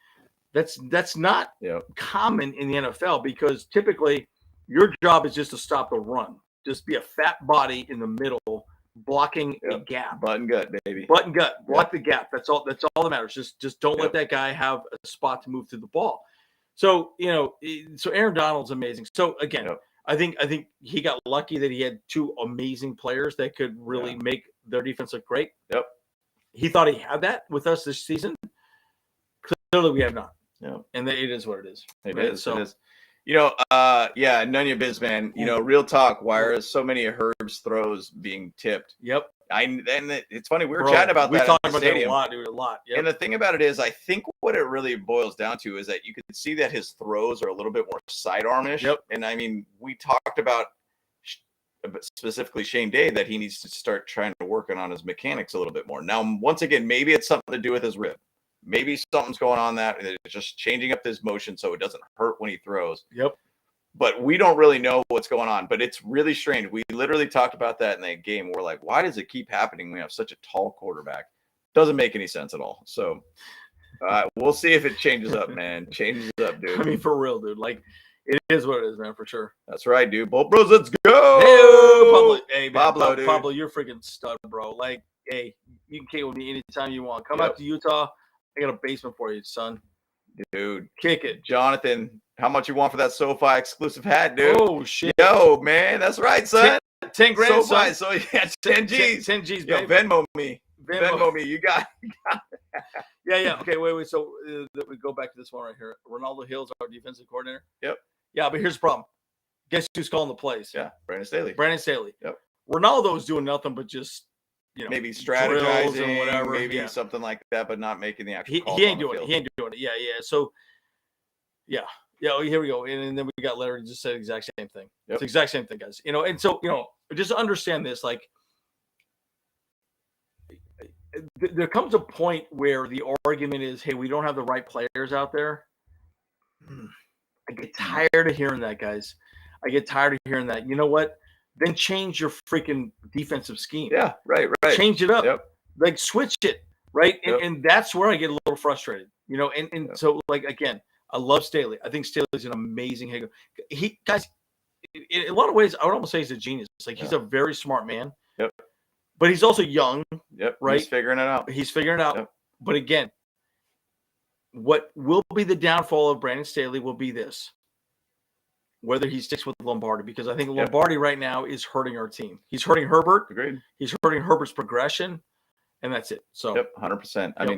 Speaker 1: That's not common in the NFL because typically your job is just to stop the run. Just be a fat body in the middle, blocking a gap.
Speaker 2: Button gut, baby.
Speaker 1: Button gut. Block the gap. That's all that matters. Just don't let that guy have a spot to move through the ball. So, you know, Aaron Donald's amazing. So again, I think he got lucky that he had two amazing players that could really make their defense look great.
Speaker 2: Yep.
Speaker 1: He thought he had that with us this season. Clearly, we have not.
Speaker 2: Yeah,
Speaker 1: and it is what it is.
Speaker 2: It is. You know, none of your biz, man. You know, real talk. Why are so many of Herb's throws being tipped?
Speaker 1: Yep.
Speaker 2: It's funny. We were chatting about that.
Speaker 1: We talked about that a lot, dude. A lot.
Speaker 2: Yep. And the thing about it is, I think what it really boils down to is that you can see that his throws are a little bit more sidearmish.
Speaker 1: Yep.
Speaker 2: And I mean, we talked about specifically Shane Day that he needs to start trying to work on his mechanics a little bit more. Now, once again, maybe it's something to do with his rib. Maybe something's going on that it's just changing up his motion so it doesn't hurt when he throws.
Speaker 1: Yep.
Speaker 2: But we don't really know what's going on. But it's really strange. We literally talked about that in that game. We're like, why does it keep happening when we have such a tall quarterback? Doesn't make any sense at all. So we'll see if it changes up, man. Changes up, dude.
Speaker 1: I mean, for real, dude. Like, it is what it is, man, for sure.
Speaker 2: That's right, dude. Bolt Bros, let's go.
Speaker 1: Hey, Pablo. Hey, man,
Speaker 2: Pablo, dude.
Speaker 1: Pablo, you're freaking stud, bro. Like, hey, you can kick with me anytime you want. Come out to Utah. I got a basement for you, son.
Speaker 2: Dude.
Speaker 1: Kick it.
Speaker 2: Jonathan, how much you want for that SoFi exclusive hat, dude?
Speaker 1: Oh, shit.
Speaker 2: Yo, man. That's right, son.
Speaker 1: 10 grand,
Speaker 2: SoFi.
Speaker 1: son.
Speaker 2: So, yeah, 10 G's.
Speaker 1: 10 G's,
Speaker 2: Yo,
Speaker 1: baby.
Speaker 2: Venmo me. Venmo me. You got it.
Speaker 1: Yeah. Okay, wait. So we go back to this one right here. Ronaldo Hill's our defensive coordinator.
Speaker 2: Yep.
Speaker 1: Yeah, but here's the problem. Guess who's calling the plays?
Speaker 2: Yeah, Brandon Staley.
Speaker 1: Yep.
Speaker 2: Yep.
Speaker 1: Ronaldo's doing nothing but just,
Speaker 2: maybe strategizing
Speaker 1: and whatever.
Speaker 2: maybe something like that, but not making the actual
Speaker 1: he ain't doing it. He ain't doing it. Yeah. So, yeah. Here we go. And then we got Larry just said the exact same thing.
Speaker 2: Yep.
Speaker 1: It's the exact same thing, guys. And so just understand this. Like, there comes a point where the argument is, hey, we don't have the right players out there. I get tired of hearing that, guys. I get tired of hearing that. You know what? Then change your freaking defensive scheme.
Speaker 2: Yeah, right.
Speaker 1: Change it up.
Speaker 2: Yep.
Speaker 1: Like, switch it, right?
Speaker 2: Yep.
Speaker 1: And that's where I get a little frustrated, And so, like, again, I love Staley. I think Staley's an amazing head coach. Guys, in a lot of ways, I would almost say he's a genius. Like, he's a very smart man.
Speaker 2: Yep.
Speaker 1: But he's also young.
Speaker 2: Yep.
Speaker 1: Right?
Speaker 2: He's figuring it out.
Speaker 1: Yep. But again, what will be the downfall of Brandon Staley will be this. Whether he sticks with Lombardi, because I think Lombardi right now is hurting our team. He's hurting Herbert.
Speaker 2: Agreed.
Speaker 1: He's hurting Herbert's progression, and that's it. So,
Speaker 2: 100%. I mean,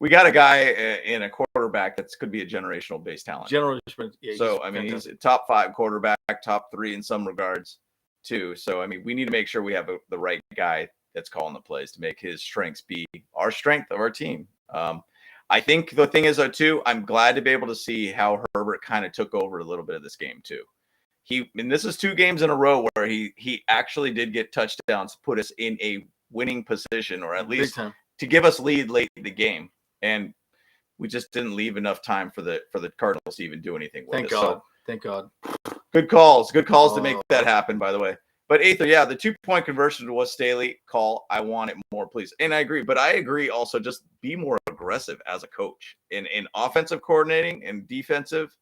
Speaker 2: we got a guy in a quarterback that could be a generational base talent. So, I mean, he's a top 5 quarterback, top 3 in some regards, too. So, I mean, we need to make sure we have the right guy that's calling the plays to make his strengths be our strength of our team. I think the thing is, though, too, I'm glad to be able to see how Herbert kind of took over a little bit of this game, too. And this is 2 games in a row where he actually did get touchdowns, put us in a winning position, or at least to give us lead late in the game. And we just didn't leave enough time for the Cardinals to even do anything with it.
Speaker 1: Thank God.
Speaker 2: Good calls to make that happen, by the way. But Aether, yeah, the 2-point conversion was Staley call. I want it more, please. And I agree. But I agree also, just be more aggressive as a coach in offensive coordinating and defensive,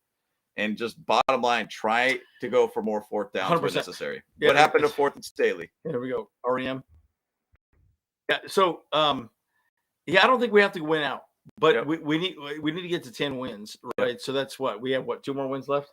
Speaker 2: and just bottom line, try to go for more 4th downs when necessary. What happened to 4th and Staley?
Speaker 1: Here we go. REM. Yeah. So, I don't think we have to win out, but we need to get to 10 wins, right? Yep. So that's what we have. 2 more wins left.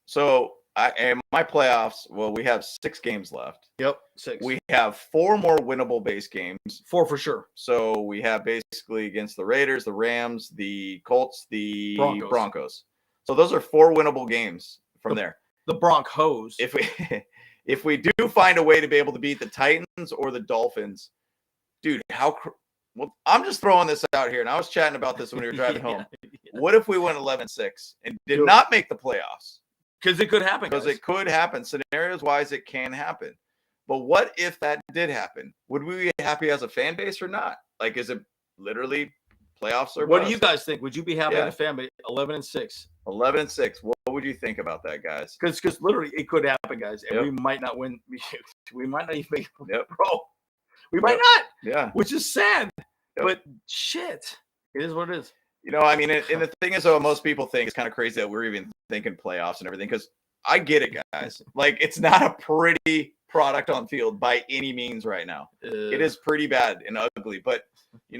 Speaker 2: So in my playoffs, we have 6 games left.
Speaker 1: Yep, 6.
Speaker 2: We have 4 more winnable base games.
Speaker 1: 4 for sure.
Speaker 2: So we have basically against the Raiders, the Rams, the Colts, the Broncos. So those are 4 winnable games from there.
Speaker 1: The Broncos.
Speaker 2: If we do find a way to be able to beat the Titans or the Dolphins, dude, I'm just throwing this out here, and I was chatting about this when we were driving home. What if we went 11-6 and did not make the playoffs?
Speaker 1: Because it could happen.
Speaker 2: Because it could happen. Scenarios-wise, it can happen. But what if that did happen? Would we be happy as a fan base or not? Like, is it literally playoffs or
Speaker 1: what
Speaker 2: bust?
Speaker 1: do you guys think? Would you be happy as a fan base? 11-6.
Speaker 2: 11-6. What would you think about that, guys?
Speaker 1: Because literally, it could happen, guys. And we might not win. We might not even make it. Bro. We might not.
Speaker 2: Yeah.
Speaker 1: Which is sad. But shit. It is what it is.
Speaker 2: I mean, and the thing is, though, most people think it's kind of crazy that we're even thinking playoffs and everything, because I get it, guys. Like, it's not a pretty product on field by any means right now. It is pretty bad and ugly, but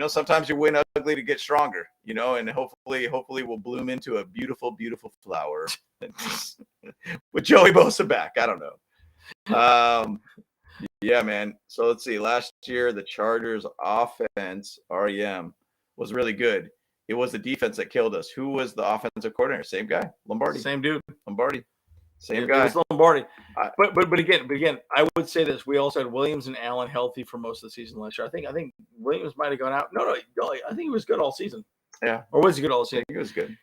Speaker 2: sometimes you win ugly to get stronger, and hopefully we'll bloom into a beautiful, beautiful flower with Joey Bosa back. I don't know. Yeah, man. So let's see. Last year, the Chargers offense, REM, was really good. It was the defense that killed us. Who was the offensive coordinator? Same guy, Lombardi.
Speaker 1: Same dude,
Speaker 2: Lombardi. Same guy.
Speaker 1: It was Lombardi. But again, I would say this: we also had Williams and Allen healthy for most of the season last year. I think Williams might have gone out. No, I think he was good all season.
Speaker 2: Yeah,
Speaker 1: or was he good all season?
Speaker 2: I think he was good.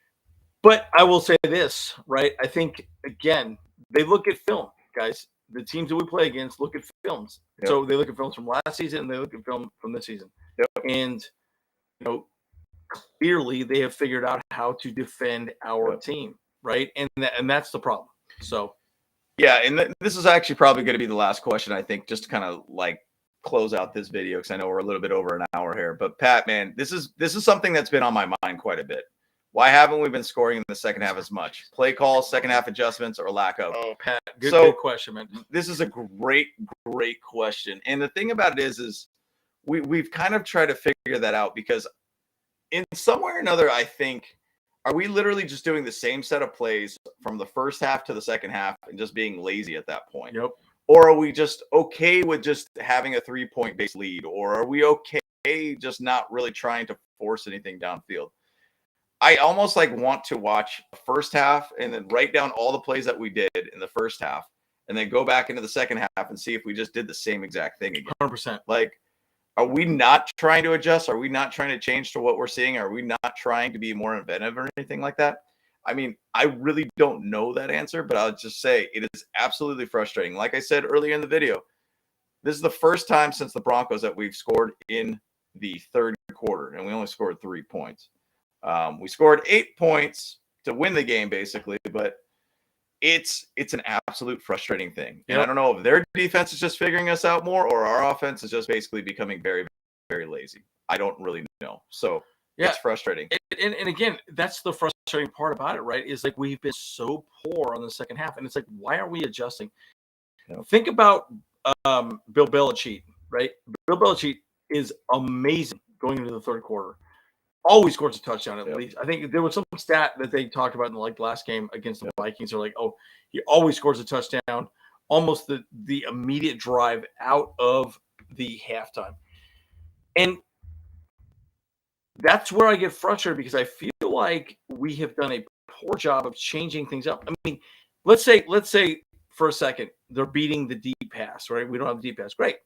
Speaker 1: But I will say this, right? I think again, they look at film, guys. The teams that we play against look at films. Yep. So they look at films from last season and they look at film from this season.
Speaker 2: Yep.
Speaker 1: And clearly they have figured out how to defend our team, right? And that's the problem. So,
Speaker 2: yeah, and this is actually probably going to be the last question, I think, just to kind of like close out this video because I know we're a little bit over an hour here. But Pat, man, this is something that's been on my mind quite a bit. Why haven't we been scoring in the second half as much? Play calls, second half adjustments, or lack of?
Speaker 1: Oh, Pat, good question, man.
Speaker 2: This is a great question. And the thing about it is we've kind of tried to figure that out because in some way or another, I think, are we literally just doing the same set of plays from the first half to the second half and just being lazy at that point?
Speaker 1: Yep.
Speaker 2: Or are we just okay with just having a 3-point base lead? Or are we okay just not really trying to force anything downfield? I almost want to watch the first half and then write down all the plays that we did in the first half and then go back into the second half and see if we just did the same exact thing again.
Speaker 1: 100%.
Speaker 2: Are we not trying to adjust? Are we not trying to change to what we're seeing? Are we not trying to be more inventive or anything like that? I mean, I really don't know that answer, but I'll just say it is absolutely frustrating. Like I said earlier in the video, this is the first time since the Broncos that we've scored in the third quarter, and we only scored 3 points. We scored 8 points to win the game, basically, but it's an absolute frustrating thing. And I don't know if their defense is just figuring us out more or our offense is just basically becoming very, very lazy. I don't really know. So it's frustrating.
Speaker 1: And again, that's the frustrating part about it, right? Is we've been so poor on the second half. And it's why are we adjusting? Think about Bill Belichick, right? Bill Belichick is amazing going into the third quarter. Always scores a touchdown at least. I think there was some stat that they talked about in the last game against the Vikings. They're he always scores a touchdown, almost the immediate drive out of the halftime. And that's where I get frustrated because I feel like we have done a poor job of changing things up. I mean, let's say for a second they're beating the deep pass, right? We don't have a deep pass. Great.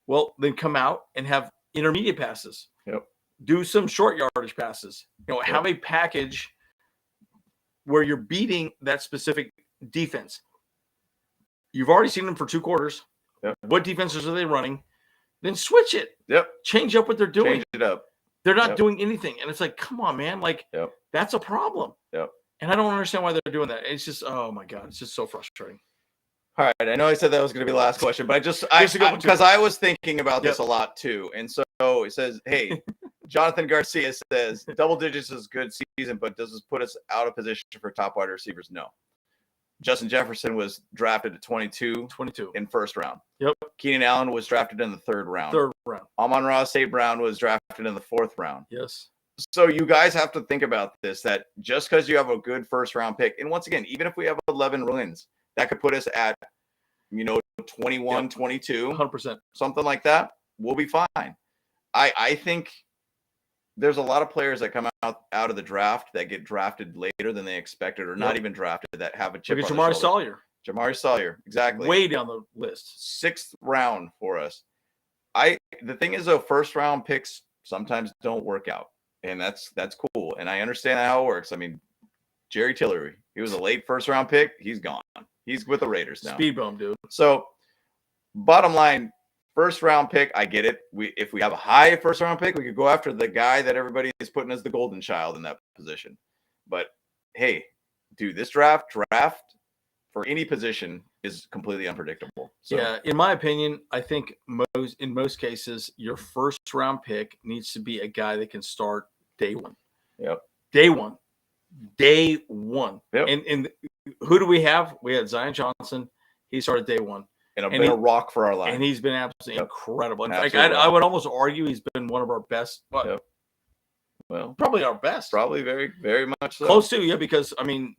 Speaker 1: Well, then come out and have intermediate passes.
Speaker 2: Yep.
Speaker 1: Do some short yardage passes. Have a package where you're beating that specific defense. You've already seen them for 2 quarters.
Speaker 2: Yep.
Speaker 1: What defenses are they running? Then switch it.
Speaker 2: Yep.
Speaker 1: Change up what they're doing.
Speaker 2: Change it up.
Speaker 1: They're not doing anything. And it's come on, man. That's a problem.
Speaker 2: Yep.
Speaker 1: And I don't understand why they're doing that. It's just, oh my God, it's just so frustrating.
Speaker 2: All right. I know I said that was going to be the last question, but because I was thinking about this a lot too. And so it says, hey, Jonathan Garcia says double digits is good season, but does this put us out of position for top wide receivers? No. Justin Jefferson was drafted at 22 in first round.
Speaker 1: Yep.
Speaker 2: Keenan Allen was drafted in the third round. Amon-Ra St. Brown was drafted in the fourth round.
Speaker 1: Yes.
Speaker 2: So you guys have to think about this, that just because you have a good first round pick, and once again, even if we have 11 wins, that could put us at, 21, 22,
Speaker 1: 100%,
Speaker 2: something like that. We'll be fine. I think there's a lot of players that come out of the draft that get drafted later than they expected, or not even drafted, that have a chip on their shoulder. Jamari Sawyer, exactly.
Speaker 1: Way down the list.
Speaker 2: 6th round for us. The thing is, though, first round picks sometimes don't work out, and that's cool. And I understand how it works. I mean, Jerry Tillery, he was a late first round pick. He's gone. He's with the Raiders now.
Speaker 1: Speed bump, dude.
Speaker 2: So, bottom line, first round pick, I get it. If we have a high first round pick, we could go after the guy that everybody is putting as the golden child in that position. But hey, dude, this draft for any position is completely unpredictable. So,
Speaker 1: yeah, in my opinion, I think in most cases, your first round pick needs to be a guy that can start day one.
Speaker 2: Yep.
Speaker 1: Day one.
Speaker 2: Yep.
Speaker 1: And who do we have? We had Zion Johnson. He started day one.
Speaker 2: And been a rock for our line.
Speaker 1: And he's been absolutely incredible. In fact, I would almost argue he's been one of our best. Well, probably our best.
Speaker 2: Probably very, very much so.
Speaker 1: Close to, because, I mean,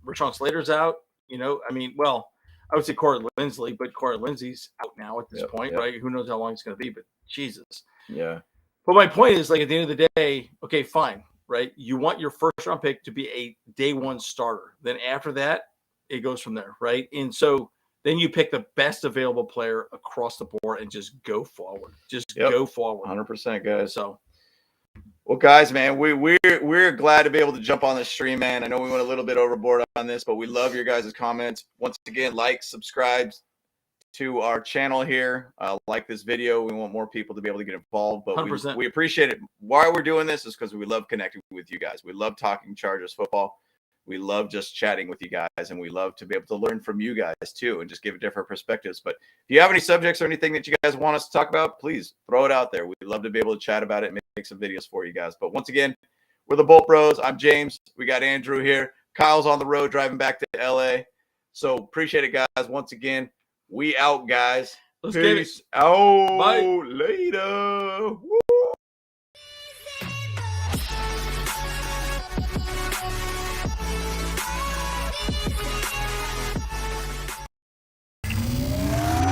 Speaker 1: Rashawn Slater's out. I would say Corey Linsley, but Corey Lindsey's out now at this point, right? Who knows how long it's going to be, but Jesus.
Speaker 2: Yeah.
Speaker 1: But my point is, at the end of the day, okay, fine, right? You want your first round pick to be a day one starter. Then after that, it goes from there, right? And so then you pick the best available player across the board and just go forward. Just go forward.
Speaker 2: 100%, guys.
Speaker 1: So,
Speaker 2: well, guys, man, we're glad to be able to jump on the stream, man. I know we went a little bit overboard on this, but we love your guys' comments. Once again, like, subscribe to our channel here. Like this video. We want more people to be able to get involved, but we appreciate it. Why we're doing this is because we love connecting with you guys. We love talking Chargers football. We love just chatting with you guys, and we love to be able to learn from you guys too and just give different perspectives. But if you have any subjects or anything that you guys want us to talk about, please throw it out there. We'd love to be able to chat about it and make some videos for you guys. But once again, we're the Bolt Bros. I'm James. We got Andrew here. Kyle's on the road driving back to LA. So appreciate it, guys. Once again, we out, guys.
Speaker 1: Let's get it.
Speaker 2: Oh,
Speaker 1: bye.
Speaker 2: Later. Woo.